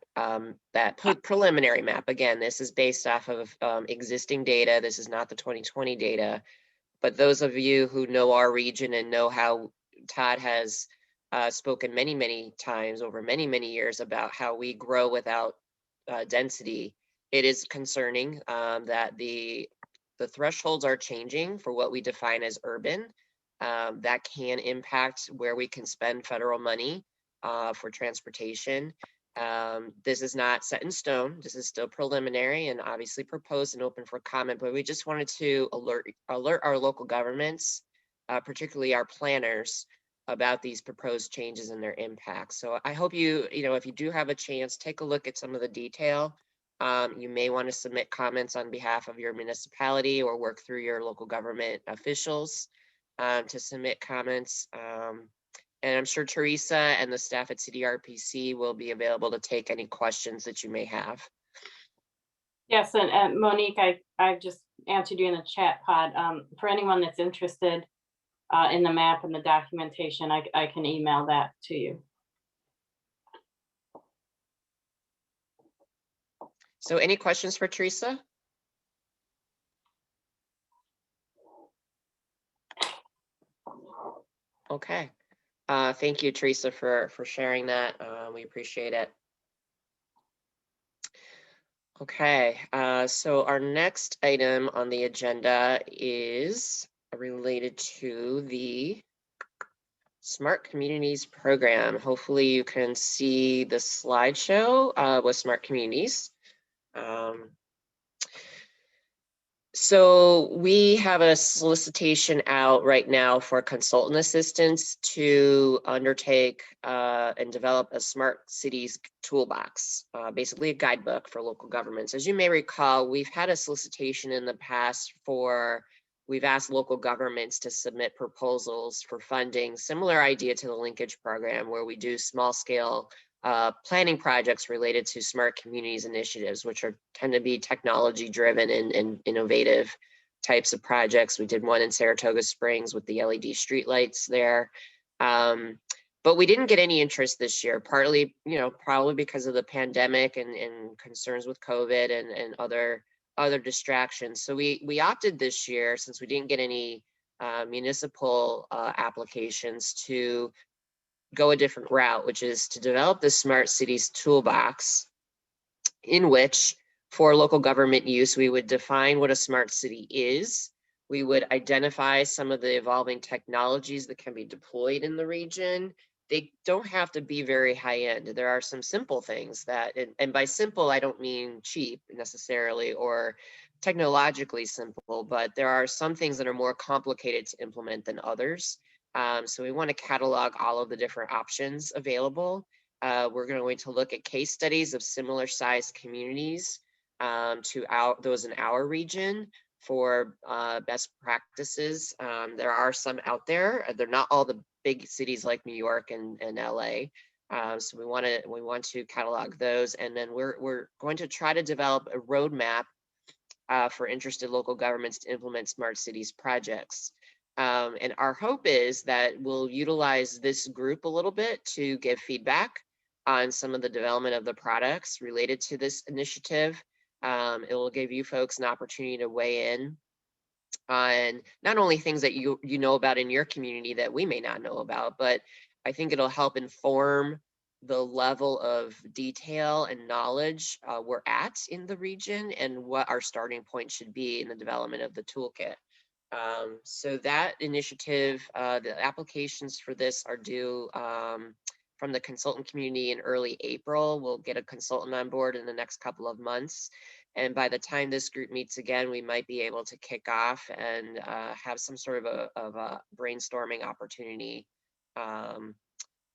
preliminary map. Again, this is based off of existing data. This is not the 2020 data. But those of you who know our region and know how Todd has spoken many, many times over many, many years about how we grow without density, it is concerning that the thresholds are changing for what we define as urban. That can impact where we can spend federal money for transportation. This is not set in stone. This is still preliminary and obviously proposed and open for comment, but we just wanted to alert our local governments, particularly our planners, about these proposed changes and their impact. So I hope you know, if you do have a chance, take a look at some of the detail. You may want to submit comments on behalf of your municipality or work through your local government officials to submit comments. And I'm sure Teresa and the staff at CDRPC will be available to take any questions that you may have. Yes, and Monique, I just answered you in the chat pod. For anyone that's interested in the map and the documentation, I can email that to you. So any questions for Teresa? Okay. Thank you, Teresa, for sharing that. We appreciate it. Okay, so our next item on the agenda is related to the Smart Communities program. Hopefully you can see the slideshow with Smart Communities. So we have a solicitation out right now for consultant assistance to undertake and develop a smart cities toolbox, basically a guidebook for local governments. As you may recall, we've had a solicitation in the past we've asked local governments to submit proposals for funding, similar idea to the linkage program, where we do small scale planning projects related to smart communities initiatives, which tend to be technology driven and innovative types of projects. We did one in Saratoga Springs with the LED streetlights there. But we didn't get any interest this year, partly, you know, probably because of the pandemic and concerns with COVID and other distractions. So we opted this year, since we didn't get any municipal applications, to go a different route, which is to develop the Smart Cities Toolbox, in which for local government use, we would define what a smart city is. We would identify some of the evolving technologies that can be deployed in the region. They don't have to be very high end. There are some simple things that, and by simple, I don't mean cheap necessarily or technologically simple, but there are some things that are more complicated to implement than others. So we want to catalog all of the different options available. We're going to look at case studies of similar sized communities to those in our region for best practices. There are some out there. They're not all the big cities like New York and LA. So we want to catalog those, and then we're going to try to develop a roadmap for interested local governments to implement smart cities projects. And our hope is that we'll utilize this group a little bit to give feedback on some of the development of the products related to this initiative. It will give you folks an opportunity to weigh in on not only things that you know about in your community that we may not know about, but I think it'll help inform the level of detail and knowledge we're at in the region and what our starting point should be in the development of the toolkit. So that initiative, the applications for this are due from the consultant community in early April. We'll get a consultant on board in the next couple of months. And by the time this group meets again, we might be able to kick off and have some sort of a brainstorming opportunity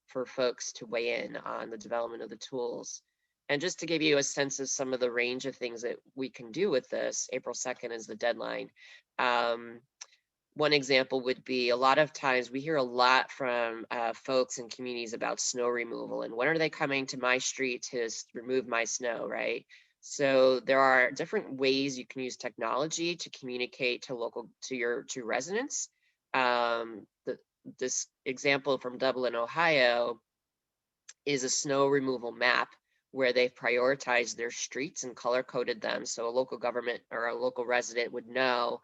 for folks to weigh in on the development of the tools. And just to give you a sense of some of the range of things that we can do with this, April 2nd is the deadline. One example would be a lot of times we hear a lot from folks and communities about snow removal and when are they coming to my street to remove my snow, right? So there are different ways you can use technology to communicate to residents. This example from Dublin, Ohio is a snow removal map where they've prioritized their streets and color coded them. So a local government or a local resident would know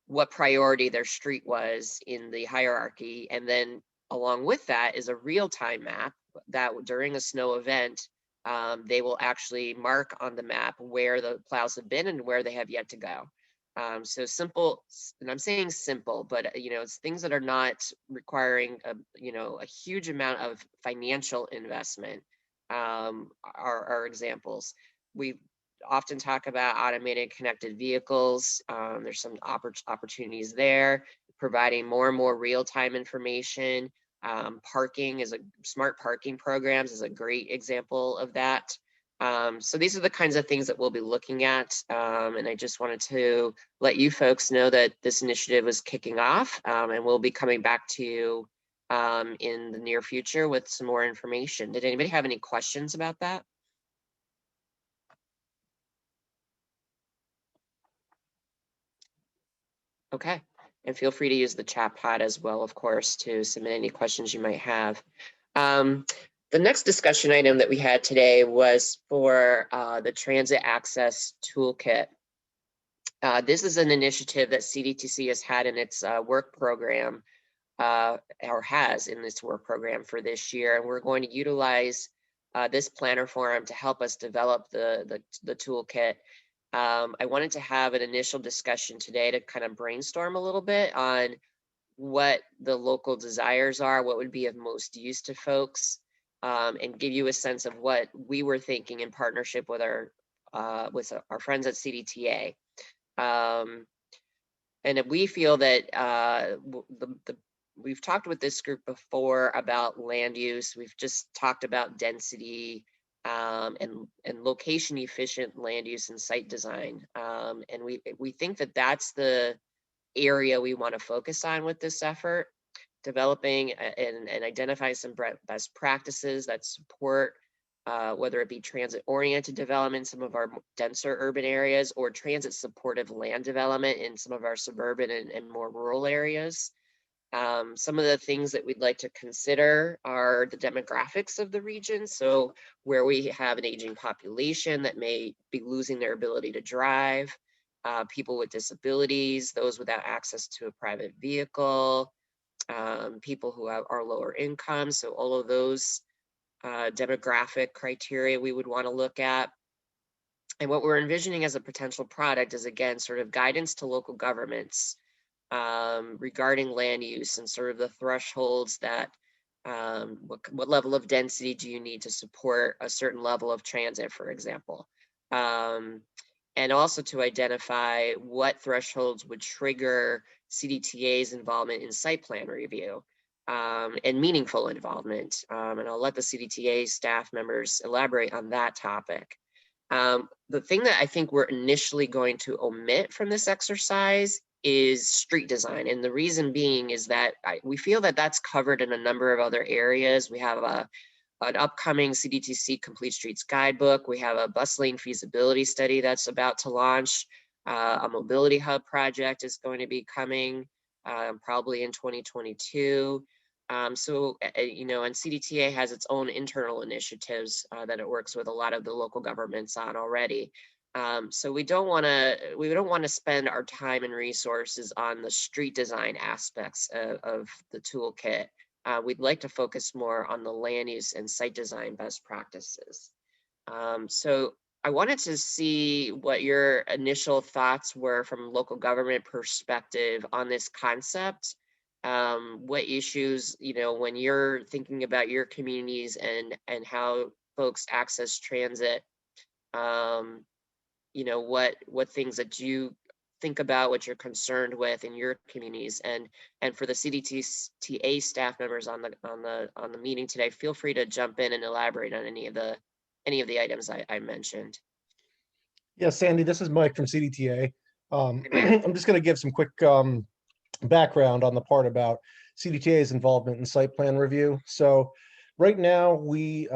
what priority their street was in the hierarchy. And then along with that is a real-time map that during a snow event, they will actually mark on the map where the plows have been and where they have yet to go. So simple, and I'm saying simple, but it's things that are not requiring a huge amount of financial investment are examples. We often talk about automated connected vehicles. There's some opportunities there, providing more and more real-time information. Parking is smart parking programs is a great example of that. So these are the kinds of things that we'll be looking at. And I just wanted to let you folks know that this initiative is kicking off and we'll be coming back to you in the near future with some more information. Did anybody have any questions about that? Okay, and feel free to use the chat pod as well, of course, to submit any questions you might have. The next discussion item that we had today was for the Transit Access Toolkit. This is an initiative that CDTC has had in its work program, or has in this work program for this year, and we're going to utilize this planner forum to help us develop the toolkit. I wanted to have an initial discussion today to kind of brainstorm a little bit on what the local desires are, what would be of most use to folks, and give you a sense of what we were thinking in partnership with our friends at CDTA. And we feel that we've talked with this group before about land use. We've just talked about density and location efficient land use and site design. And we think that that's the area we want to focus on with this effort, developing and identifying some best practices that support whether it be transit oriented development in some of our denser urban areas or transit supportive land development in some of our suburban and more rural areas. Some of the things that we'd like to consider are the demographics of the region. So where we have an aging population that may be losing their ability to drive, people with disabilities, those without access to a private vehicle, people who are lower income. So all of those demographic criteria we would want to look at. And what we're envisioning as a potential product is, again, sort of guidance to local governments regarding land use and sort of the thresholds that what level of density do you need to support a certain level of transit, for example. And also to identify what thresholds would trigger CDTA's involvement in site plan review and meaningful involvement. And I'll let the CDTA staff members elaborate on that topic. The thing that I think we're initially going to omit from this exercise is street design. And the reason being is that we feel that that's covered in a number of other areas. We have an upcoming CDTC Complete Streets Guidebook. We have a bus lane feasibility study that's about to launch. A mobility hub project is going to be coming probably in 2022. And CDTA has its own internal initiatives that it works with a lot of the local governments on already. So we don't want to spend our time and resources on the street design aspects of the toolkit. We'd like to focus more on the land use and site design best practices. So I wanted to see what your initial thoughts were from local government perspective on this concept. What issues, when you're thinking about your communities and how folks access transit, what things that you think about, what you're concerned with in your communities, and for the CDTA staff members on the meeting today, feel free to jump in and elaborate on any of the items I mentioned. Yeah, Sandy, this is Mike from CDTA. I'm just going to give some quick background on the part about CDTA's involvement in site plan review. So right now we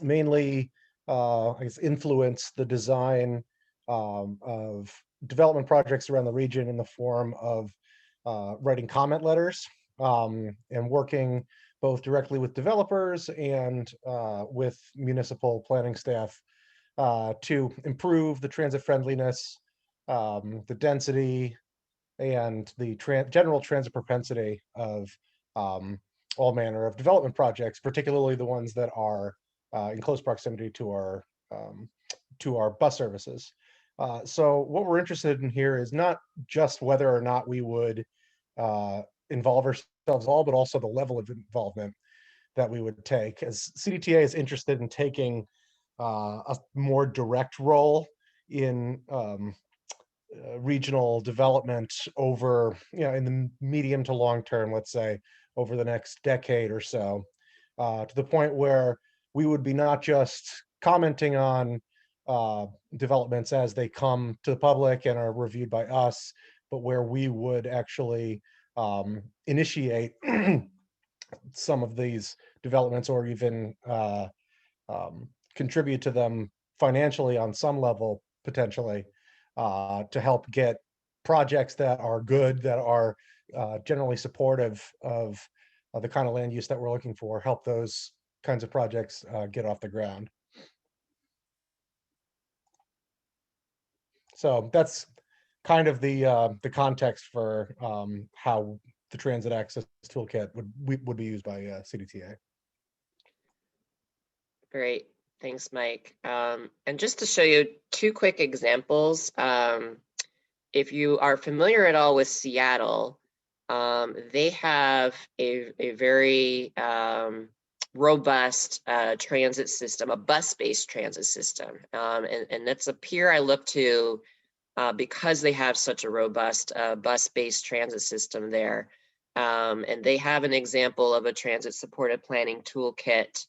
mainly I guess influence the design of development projects around the region in the form of writing comment letters and working both directly with developers and with municipal planning staff to improve the transit friendliness, the density, and the general transit propensity of all manner of development projects, particularly the ones that are in close proximity to our bus services. So what we're interested in here is not just whether or not we would involve ourselves all, but also the level of involvement that we would take. As CDTA is interested in taking a more direct role in regional development over, in the medium to long term, let's say over the next decade or so, to the point where we would be not just commenting on developments as they come to the public and are reviewed by us, but where we would actually initiate some of these developments, or even contribute to them financially on some level, potentially, to help get projects that are good, that are generally supportive of the kind of land use that we're looking for, help those kinds of projects get off the ground. So that's kind of the context for how the Transit Access Toolkit would be used by CDTA. Great, thanks, Mike. And just to show you two quick examples, if you are familiar at all with Seattle, they have a very robust transit system, a bus-based transit system. And that's a peer I look to because they have such a robust bus-based transit system there. And they have an example of a transit supported planning toolkit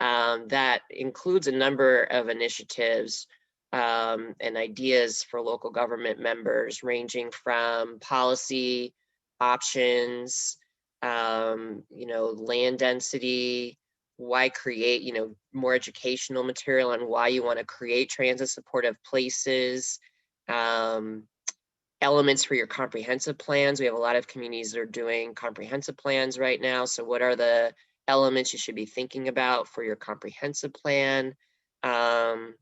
that includes a number of initiatives and ideas for local government members, ranging from policy options, land density, why create, more educational material on why you want to create transit supportive places, elements for your comprehensive plans. We have a lot of communities that are doing comprehensive plans right now. So what are the elements you should be thinking about for your comprehensive plan? And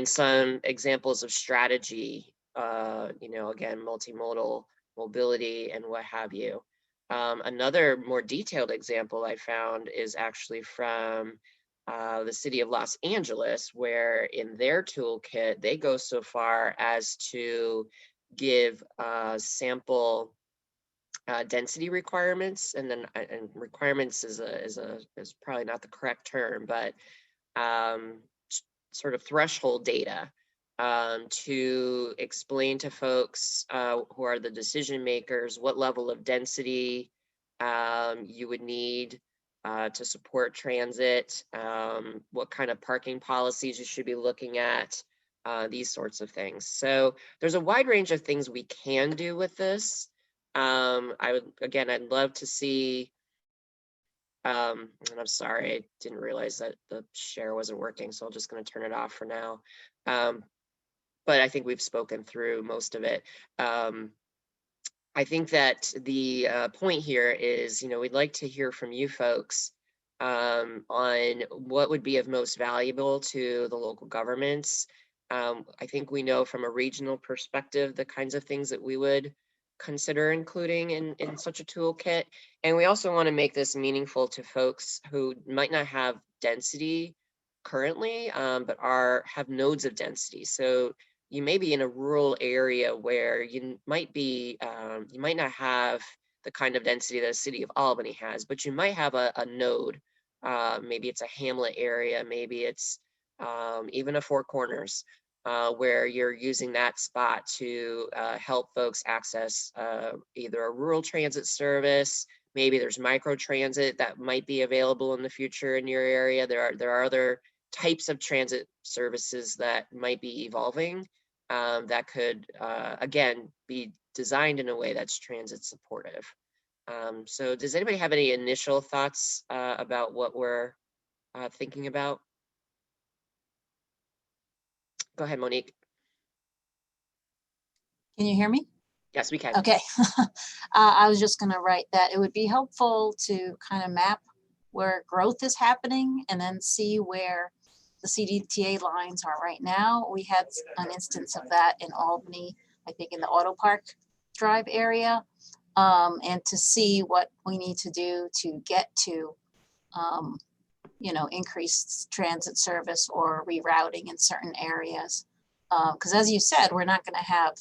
some examples of strategy, again, multimodal mobility and what have you. Another more detailed example I found is actually from the city of Los Angeles, where in their toolkit, they go so far as to give sample density requirements, and then and requirements is probably not the correct term, but sort of threshold data to explain to folks who are the decision makers what level of density you would need to support transit, what kind of parking policies you should be looking at, these sorts of things. So there's a wide range of things we can do with this. I'd love to see, and I'm sorry, I didn't realize that the share wasn't working, so I'm just going to turn it off for now. But I think we've spoken through most of it. I think that the point here is, we'd like to hear from you folks on what would be of most valuable to the local governments. I think we know from a regional perspective the kinds of things that we would consider including in such a toolkit. And we also want to make this meaningful to folks who might not have density currently, but have nodes of density. So you may be in a rural area where you might not have the kind of density that the city of Albany has, but you might have a node. Maybe it's a hamlet area, maybe it's even a Four Corners, where you're using that spot to help folks access either a rural transit service. Maybe there's micro transit that might be available in the future in your area. There are other types of transit services that might be evolving that could, again, be designed in a way that's transit supportive. So does anybody have any initial thoughts about what we're thinking about? Go ahead, Monique. Can you hear me? Yes, we can. Okay. I was just going to write that it would be helpful to kind of map where growth is happening and then see where the CDTA lines are right now. We had an instance of that in Albany, I think in the Auto Park Drive area, and to see what we need to do to get to, you know, increased transit service or rerouting in certain areas. Because as you said, we're not going to have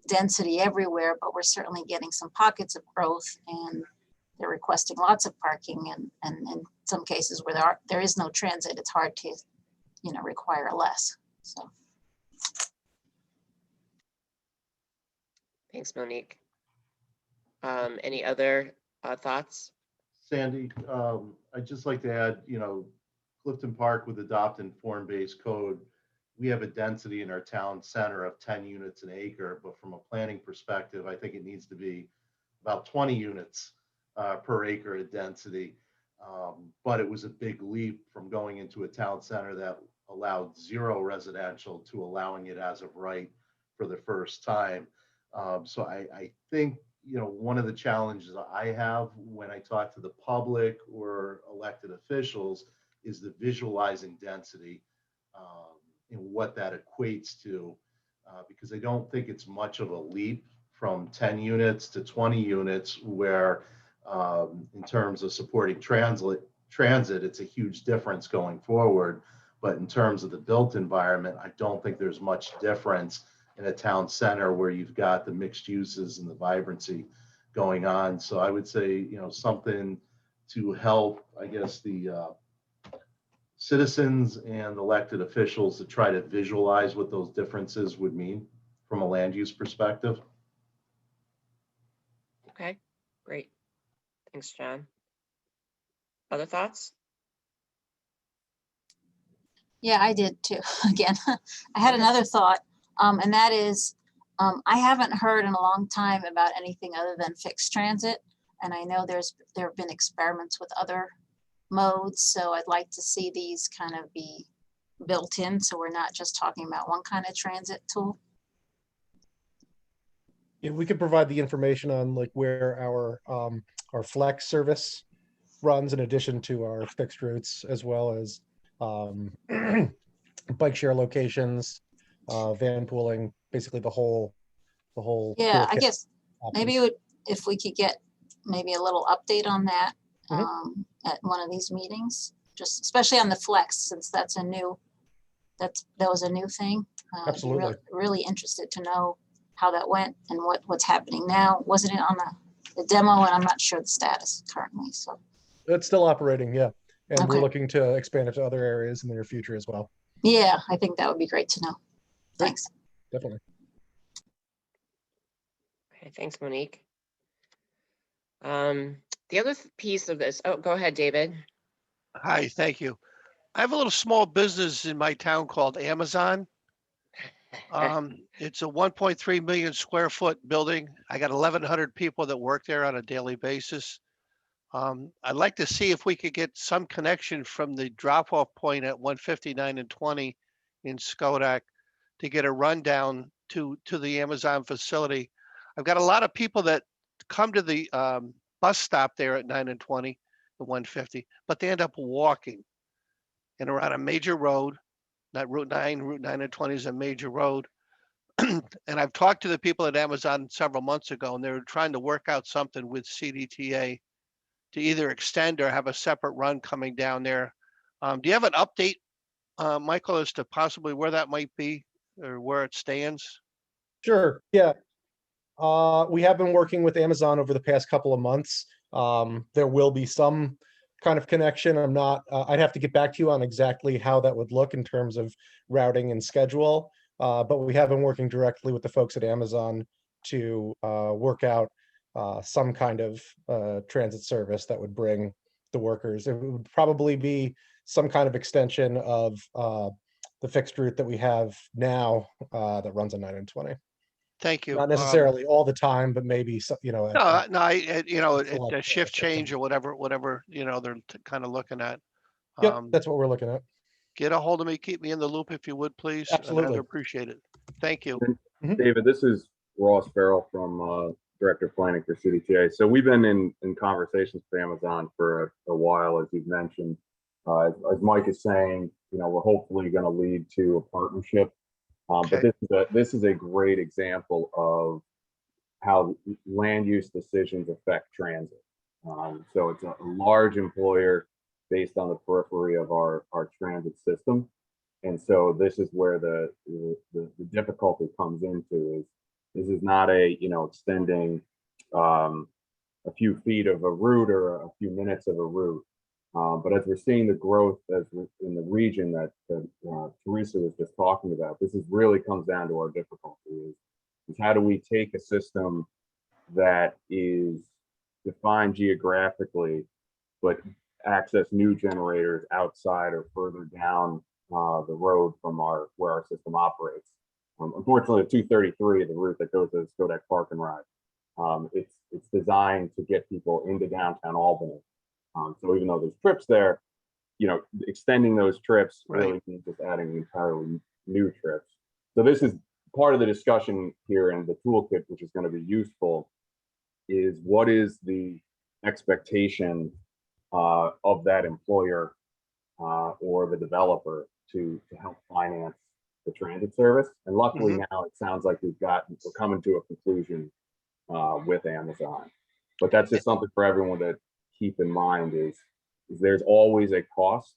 density everywhere, but we're certainly getting some pockets of growth, and they're requesting lots of parking, and in some cases where there is no transit, it's hard to, you know, require less. So Thanks, Monique. Any other thoughts? Sandy, I'd just like to add, you know, Clifton Park with adopting form-based code, we have a density in our town center of 10 units an acre, but from a planning perspective, I think it needs to be about 20 units per acre of density. But it was a big leap from going into a town center that allowed 0 residential to allowing it as of right for the first time. So I think, you know, one of the challenges I have when I talk to the public or elected officials is the visualizing density and what that equates to, because I don't think it's much of a leap from 10 units to 20 units where in terms of supporting transit, it's a huge difference going forward. But in terms of the built environment, I don't think there's much difference in a town center where you've got the mixed uses and the vibrancy going on. So I would say, you know, something to help, I guess, the citizens and elected officials to try to visualize what those differences would mean from a land use perspective. Okay, great. Thanks, John. Other thoughts? yeah, I did too. Again, I had another thought, and that is, I haven't heard in a long time about anything other than fixed transit. And I know there have been experiments with other modes. So I'd like to see these kind of be built in, so we're not just talking about one kind of transit tool. Yeah, we could provide the information on like where our flex service runs in addition to our fixed routes, as well as bike share locations, van pooling, basically the whole Yeah, I toolkit guess maybe if we could get maybe a little update on that at one of these meetings, just especially on the flex, since that was a new thing. Absolutely. Really interested to know how that went and what's happening now. Wasn't it on the demo? And I'm not sure the status currently. So It's still operating, yeah. And Okay. we're looking to expand it to other areas in the near future as well. yeah, I think that would be great to know. Great. Thanks. Definitely. Okay, thanks, Monique. The other piece of this, oh, go ahead, David. Hi, thank you. I have a little small business in my town called Amazon. It's a 1.3 million square foot building. I got 1,100 people that work there on a daily basis. I'd like to see if we could get some connection from the drop-off point at 159 and 20 in Skodak to get a rundown to the Amazon facility. I've got a lot of people that come to the bus stop there at 9 and 20, the 150, but they end up walking. And they're on a major road. not Route 9. Route 9 and 20 is a major road. And I've talked to the people at Amazon several months ago, and they were trying to work out something with CDTA to either extend or have a separate run coming down there. Do you have an update, Michael, as to possibly where that might be or where it stands? Sure, yeah. We have been working with Amazon over the past couple of months. There will be some kind of connection. I'm not, I'd have to get back to you on exactly how that would look in terms of routing and schedule. But we have been working directly with the folks at Amazon to work out some kind of transit service that would bring the workers. It would probably be some kind of extension of the fixed route that we have now that runs on 9 and 20. Thank you. Not necessarily all the time, but maybe, you know. No, you know, select, a shift change or something. whatever, you know, they're kind of looking at. Yep, that's what we're looking at. Get a hold of me, keep me in the loop if you would, please. I'd Absolutely. rather appreciate it. Thank you. David, this is Ross Farrell from Director of Planning for CDTA. So we've been in conversations with Amazon for a while, as you've mentioned. As Mike is saying, you know, we're hopefully going to lead to a partnership. Okay. But this is a great example of how land use decisions affect transit. So it's a large employer based on the periphery of our transit system. And so this is where the difficulty comes into is this is not a, you know, extending a few feet of a route or a few minutes of a route. But as we're seeing the growth in the region that Teresa was just talking about, this is really comes down to our difficulty is how do we take a system that is defined geographically, but access new generators outside or further down the road from where our system operates. Unfortunately, the 233, the route that goes to Skodak Park and Ride, it's designed to get people into downtown Albany. So even though there's trips there, you know, extending those trips really means just adding entirely new trips. So this is part of the discussion here in the toolkit, which is going to be useful, is what is the expectation of that employer or the developer to help finance the transit service. And luckily now it sounds like we're coming to a conclusion with Amazon. But that's just something for everyone to keep in mind is there's always a cost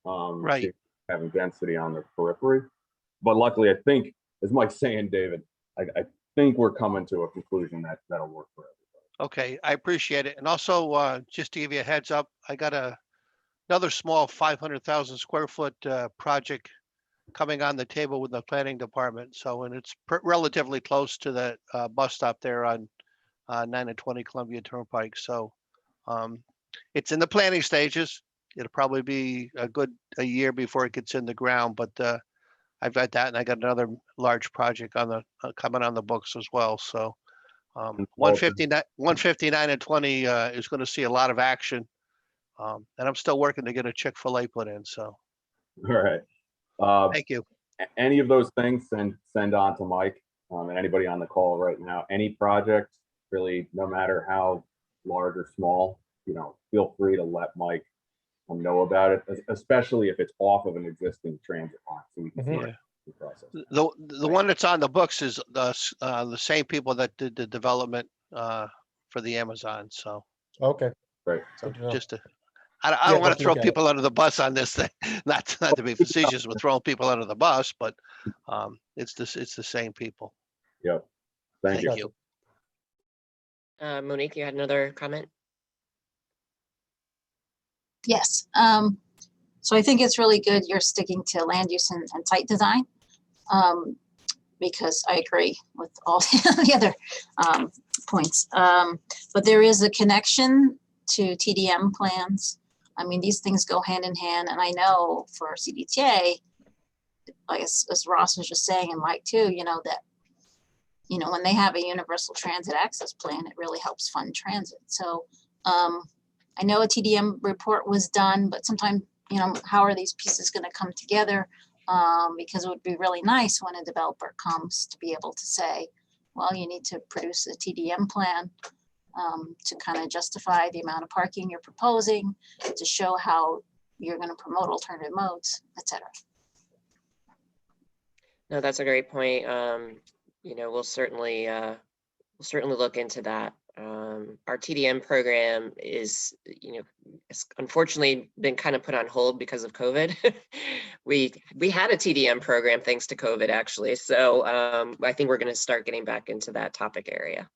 to having density on the periphery. But luckily, I think, as Mike's saying, David, I think we're coming to a conclusion that'll work for everybody. Okay, I appreciate it. And also, just to give you a heads up, I got another small 500,000 square foot project coming on the table with the planning department. So, and it's relatively close to the bus stop there on 9 and 20 Columbia Turnpike. So it's in the planning stages. It'll probably be a year before it gets in the ground, but I've got that, and I got another large project on the coming on the books as well. So 159 and 20 is going to see a lot of action, and I'm still working to get a Chick-fil-A put in. So, all right. Thank you. Any of those things, send on to Mike and anybody on the call right now. Any project, really, no matter how large or small, you know, feel free to let Mike know about it, especially if it's off of an existing transit line, so we can start the process. The one that's on the books is the same people that did the development for the Amazon. So Okay, great. So just to, I don't want to throw look at people under the bus on this thing. Not to be facetious with throwing people under the bus, but it's the same people. Yep. Thank you. Monique, you had another comment? Yes. So I think it's really good you're sticking to land use and site design, because I agree with all the other points. But there is a connection to TDM plans. I mean, these things go hand in hand. And I know for CDTA, like as Ross was just saying, and Mike too, you know, that, you know, when they have a universal transit access plan, it really helps fund transit. So I know a TDM report was done, but sometimes, you know, how are these pieces going to come together? Because it would be really nice when a developer comes to be able to say, well, you need to produce a TDM plan to kind of justify the amount of parking you're proposing, to show how you're going to promote alternative modes, et cetera. No, that's a great point. You know, we'll certainly look into that. Our TDM program is, you know, it's unfortunately been kind of put on hold because of COVID. we had a TDM program thanks to COVID, actually. So I think we're going to start getting back into that topic area.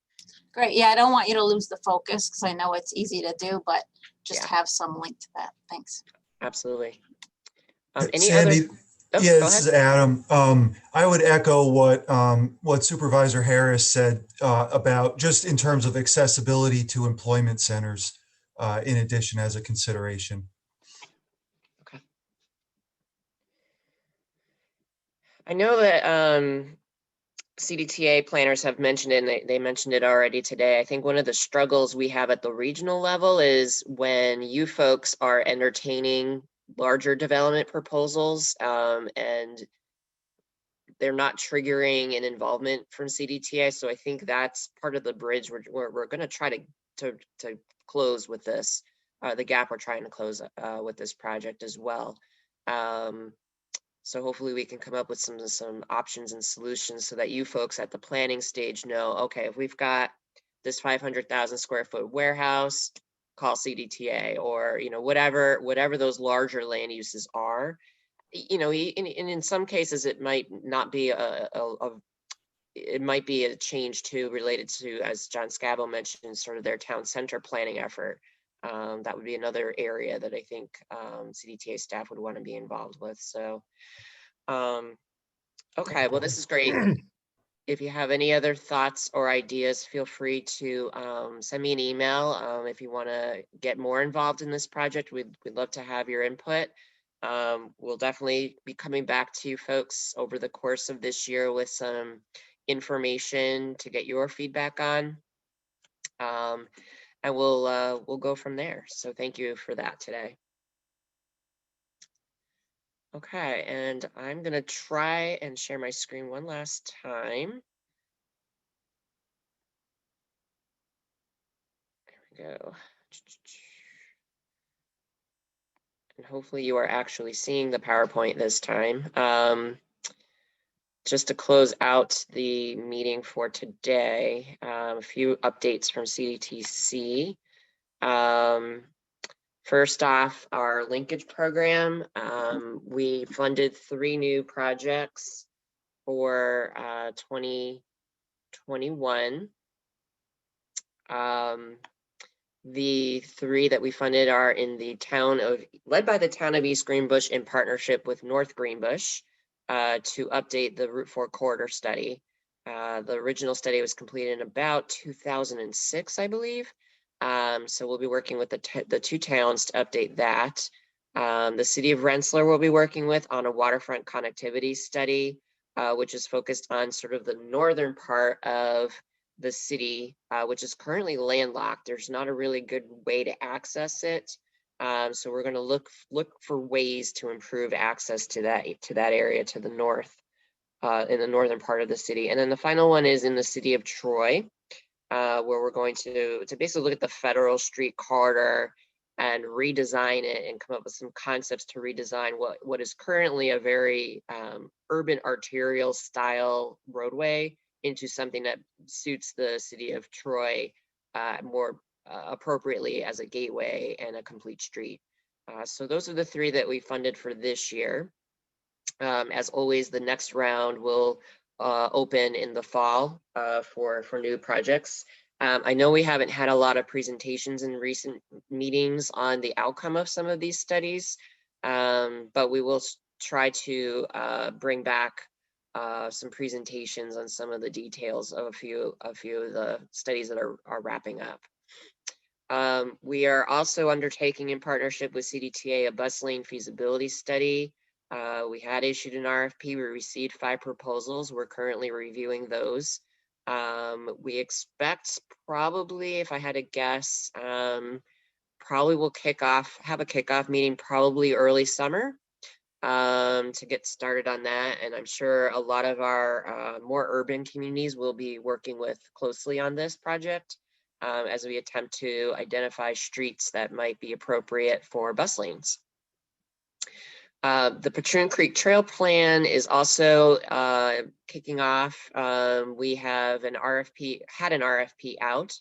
Great. Yeah, I don't want you to lose the focus because I know it's easy to do, but just Yeah. have some link to that. Thanks. Absolutely. Any Sandy, other? Oh, yeah, go this ahead. is Adam. I would echo what Supervisor Harris said about just in terms of accessibility to employment centers, in addition as a consideration. Okay. I know that CDTA planners have mentioned it, and they mentioned it already today. I think one of the struggles we have at the regional level is when you folks are entertaining larger development proposals and they're not triggering an involvement from CDTA. So I think that's part of the bridge we're going to try to close with this, the gap we're trying to close with this project as well. So hopefully we can come up with some options and solutions so that you folks at the planning stage know, okay, if we've got this 500,000 square foot warehouse, call CDTA, or, you know, whatever those larger land uses are. You know, in some cases it might not be it might be a change too related to, as John Scavo mentioned, sort of their town center planning effort. That would be another area that I think CDTA staff would want to be involved with. So, okay, well, this is great. If you have any other thoughts or ideas, feel free to send me an email. If you want to get more involved in this project, we'd love to have your input. We'll definitely be coming back to you folks over the course of this year with some information to get your feedback on. And we'll go from there. So thank you for that today. Okay, and I'm gonna try and share my screen one last time. There we go. And hopefully you are actually seeing the PowerPoint this time. Just to close out the meeting for today, a few updates from CDTC. First off, our linkage program, we funded 3 new projects for 2021. The 3 that we funded are in the led by the town of East Greenbush in partnership with North Greenbush to update the Route 4 corridor study. The original study was completed in about 2006, I believe. So we'll be working with the 2 towns to update that. The city of Rensselaer will be working with on a waterfront connectivity study, which is focused on sort of the northern part of the city, which is currently landlocked. There's not a really good way to access it. So we're going to look for ways to improve access to that area to the north, in the northern part of the city. And then the final one is in the city of Troy, where we're going to basically look at the Federal Street corridor and redesign it and come up with some concepts to redesign what is currently a very urban arterial style roadway into something that suits the city of Troy more appropriately as a gateway and a complete street. So those are the 3 that we funded for this year. As always, the next round will open in the fall for new projects. I know we haven't had a lot of presentations in recent meetings on the outcome of some of these studies, but we will try to bring back some presentations on some of the details of a few of the studies that are wrapping up. We are also undertaking in partnership with CDTA a bus lane feasibility study. We had issued an RFP. We received 5 proposals. We're currently reviewing those. We expect probably, if I had to guess, probably we'll have a kickoff meeting probably early summer to get started on that. And I'm sure a lot of our more urban communities will be working closely on this project as we attempt to identify streets that might be appropriate for bus lanes. The Patron Creek Trail Plan is also kicking off. We have had an RFP out,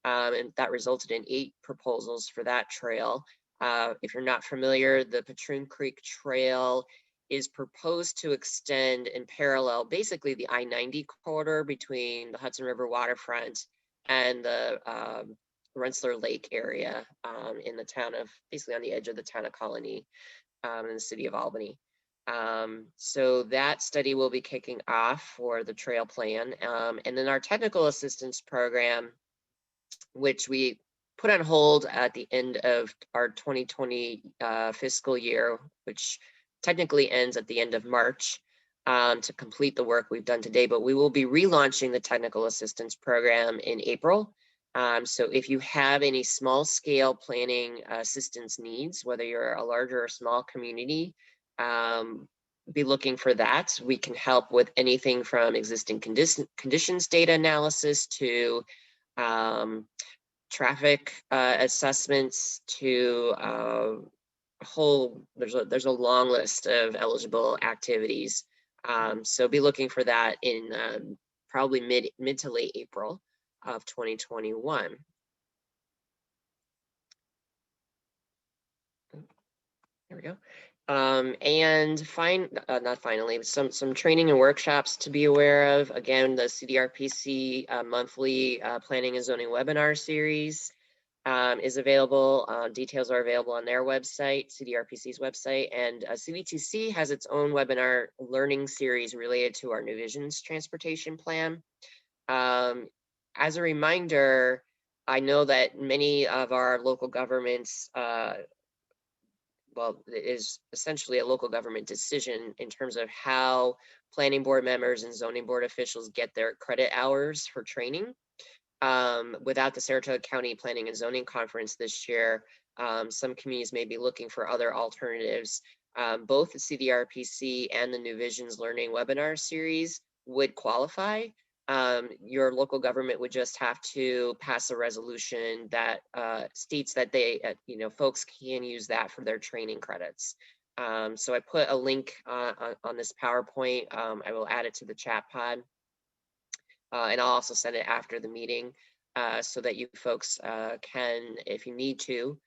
and that resulted in 8 proposals for that trail. If you're not familiar, the Patron Creek Trail is proposed to extend in parallel, basically the I-90 corridor between the Hudson River waterfront and the Rensselaer Lake area in the town of, basically on the edge of the town of Colony. In the city of Albany. So that study will be kicking off for the trail plan. And then our technical assistance program, which we put on hold at the end of our 2020 fiscal year, which technically ends at the end of March, to complete the work we've done today, but we will be relaunching the technical assistance program in April. So if you have any small scale planning assistance needs, whether you're a larger or small community, be looking for that. We can help with anything from existing conditions data analysis to traffic assessments to there's a long list of eligible activities. So be looking for that in probably mid to late April of 2021. There we go. And not finally, but some training and workshops to be aware of. Again, the CDRPC monthly planning and zoning webinar series is available. Details are available on their website, CDRPC's website, and CDTC has its own webinar learning series related to our New Visions transportation plan. As a reminder, I know that many of our local governments, well, it is essentially a local government decision in terms of how planning board members and zoning board officials get their credit hours for training. Without the Saratoga County Planning and Zoning Conference this year, some communities may be looking for other alternatives. Both the CDRPC and the New Visions Learning webinar series would qualify. Your local government would just have to pass a resolution that states that they, folks can use that for their training credits. So I put a link on this PowerPoint. I will add it to the chat pod. And I'll also send it after the meeting so that you folks can, if you need to,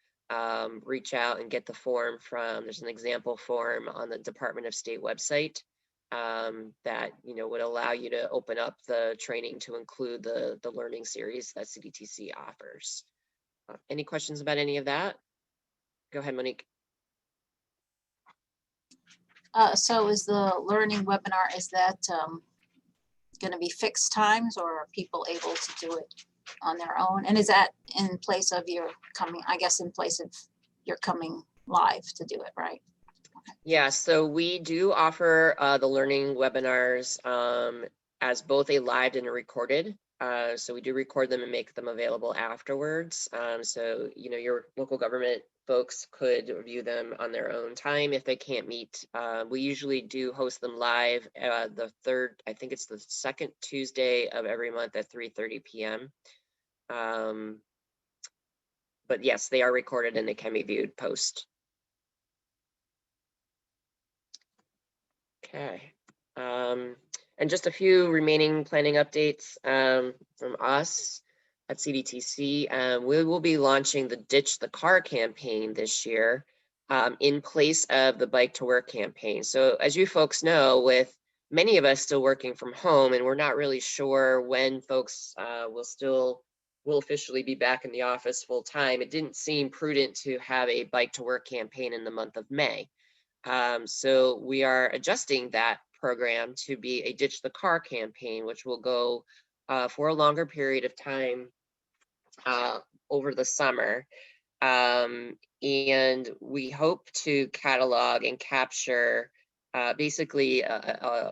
reach out and get the form there's an example form on the Department of State website that would allow you to open up the training to include the learning series that CDTC offers. Any questions about any of that? Go ahead, Monique. So is the learning webinar, is that going to be fixed times, or are people able to do it on their own? And is that in place of your coming, I guess in place of your coming live to do it, right? Yeah, so we do offer the learning webinars as both a live and a recorded. So we do record them and make them available afterwards. So, your local government folks could view them on their own time if they can't meet. We usually do host them live I think it's the second Tuesday of every month at 3:30 p.m. But yes, they are recorded and they can be viewed post. Okay. And just a few remaining planning updates from us at CDTC. We will be launching the Ditch the Car campaign this year in place of the Bike to Work campaign. So as you folks know, with many of us still working from home, and we're not really sure when folks will officially be back in the office full time, it didn't seem prudent to have a Bike to Work campaign in the month of May. So we are adjusting that program to be a Ditch the Car campaign, which will go for a longer period of time over the summer. And we hope to catalog and capture basically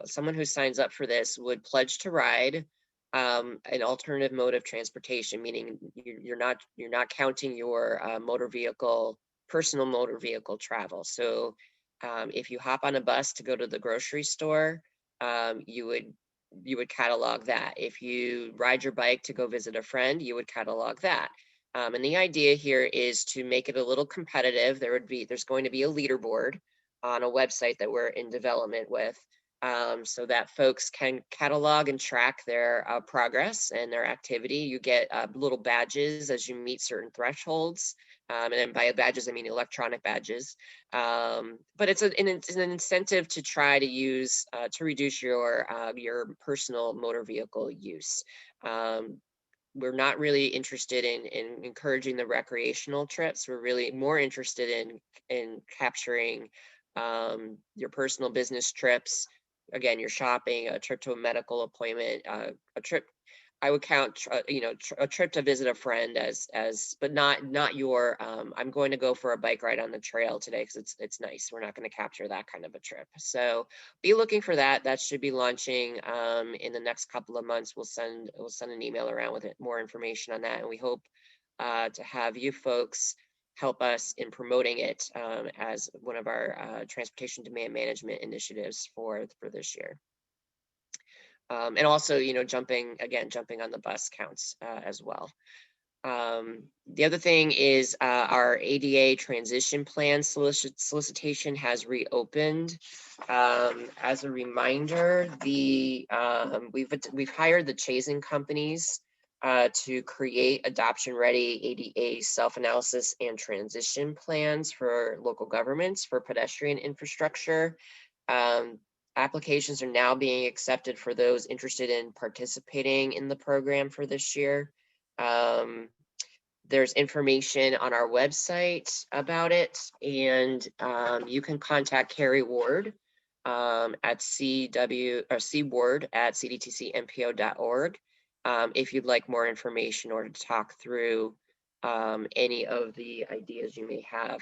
someone who signs up for this would pledge to ride an alternative mode of transportation, meaning you're not counting your personal motor vehicle travel. So if you hop on a bus to go to the grocery store, you would catalog that. If you ride your bike to go visit a friend, you would catalog that. And the idea here is to make it a little competitive. There's going to be a leaderboard on a website that we're in development with, so that folks can catalog and track their progress and their activity. You get little badges as you meet certain thresholds. And then by badges, I mean electronic badges. But it's an incentive to try to use, to reduce your personal motor vehicle use. We're not really interested in encouraging the recreational trips. We're really more interested in capturing your personal business trips. Again, your shopping, a trip to a medical appointment, a trip. I would count, a trip to visit a friend but not your. I'm going to go for a bike ride on the trail today because it's nice. We're not going to capture that kind of a trip. So be looking for that. That should be launching in the next couple of months. We'll send an email around with more information on that, and we hope to have you folks help us in promoting it as one of our transportation demand management initiatives for this year. And also, jumping on the bus counts as well. The other thing is our ADA transition plan solicitation has reopened. As a reminder, we've hired the chasing companies to create adoption-ready ADA self-analysis and transition plans for local governments for pedestrian infrastructure. Applications are now being accepted for those interested in participating in the program for this year. There's information on our website about it, and you can contact Carrie Ward at cward@cdtcnpo.org if you'd like more information or to talk through any of the ideas you may have.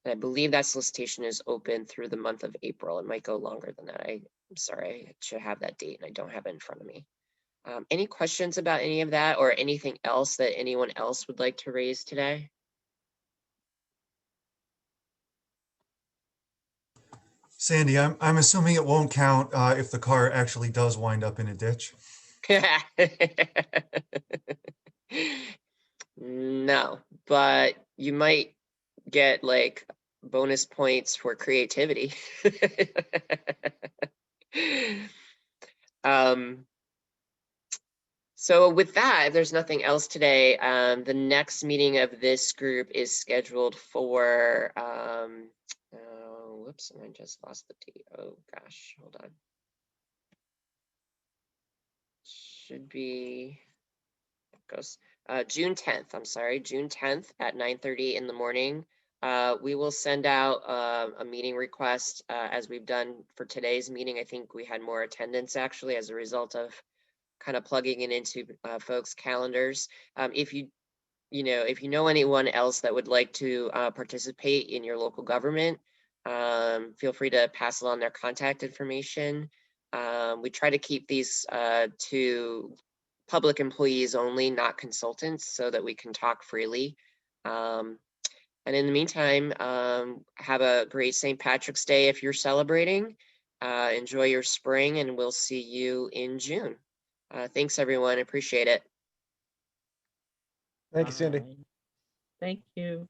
I believe that solicitation is open through the month of April. It might go longer than that. I'm sorry, I should have that date and I don't have it in front of me. Any questions about any of that or anything else that anyone else would like to raise today? Sandy, I'm assuming it won't count if the car actually does wind up in a ditch. No, but you might get like bonus points for creativity. So with that, if there's nothing else today, the next meeting of this group is scheduled for, whoops, I just lost the date. Oh gosh, hold on. Should be, June 10th, I'm sorry, June 10th at 9:30 in the morning. We will send out a meeting request as we've done for today's meeting. I think we had more attendance actually as a result of kind of plugging it into folks' calendars. If you know anyone else that would like to participate in your local government, feel free to pass along their contact information. We try to keep these to public employees only, not consultants, so that we can talk freely. And in the meantime, have a great St. Patrick's Day if you're celebrating. Enjoy your spring, and we'll see you in June. Thanks, everyone. Appreciate it. Thank you, Cindy. Thank you.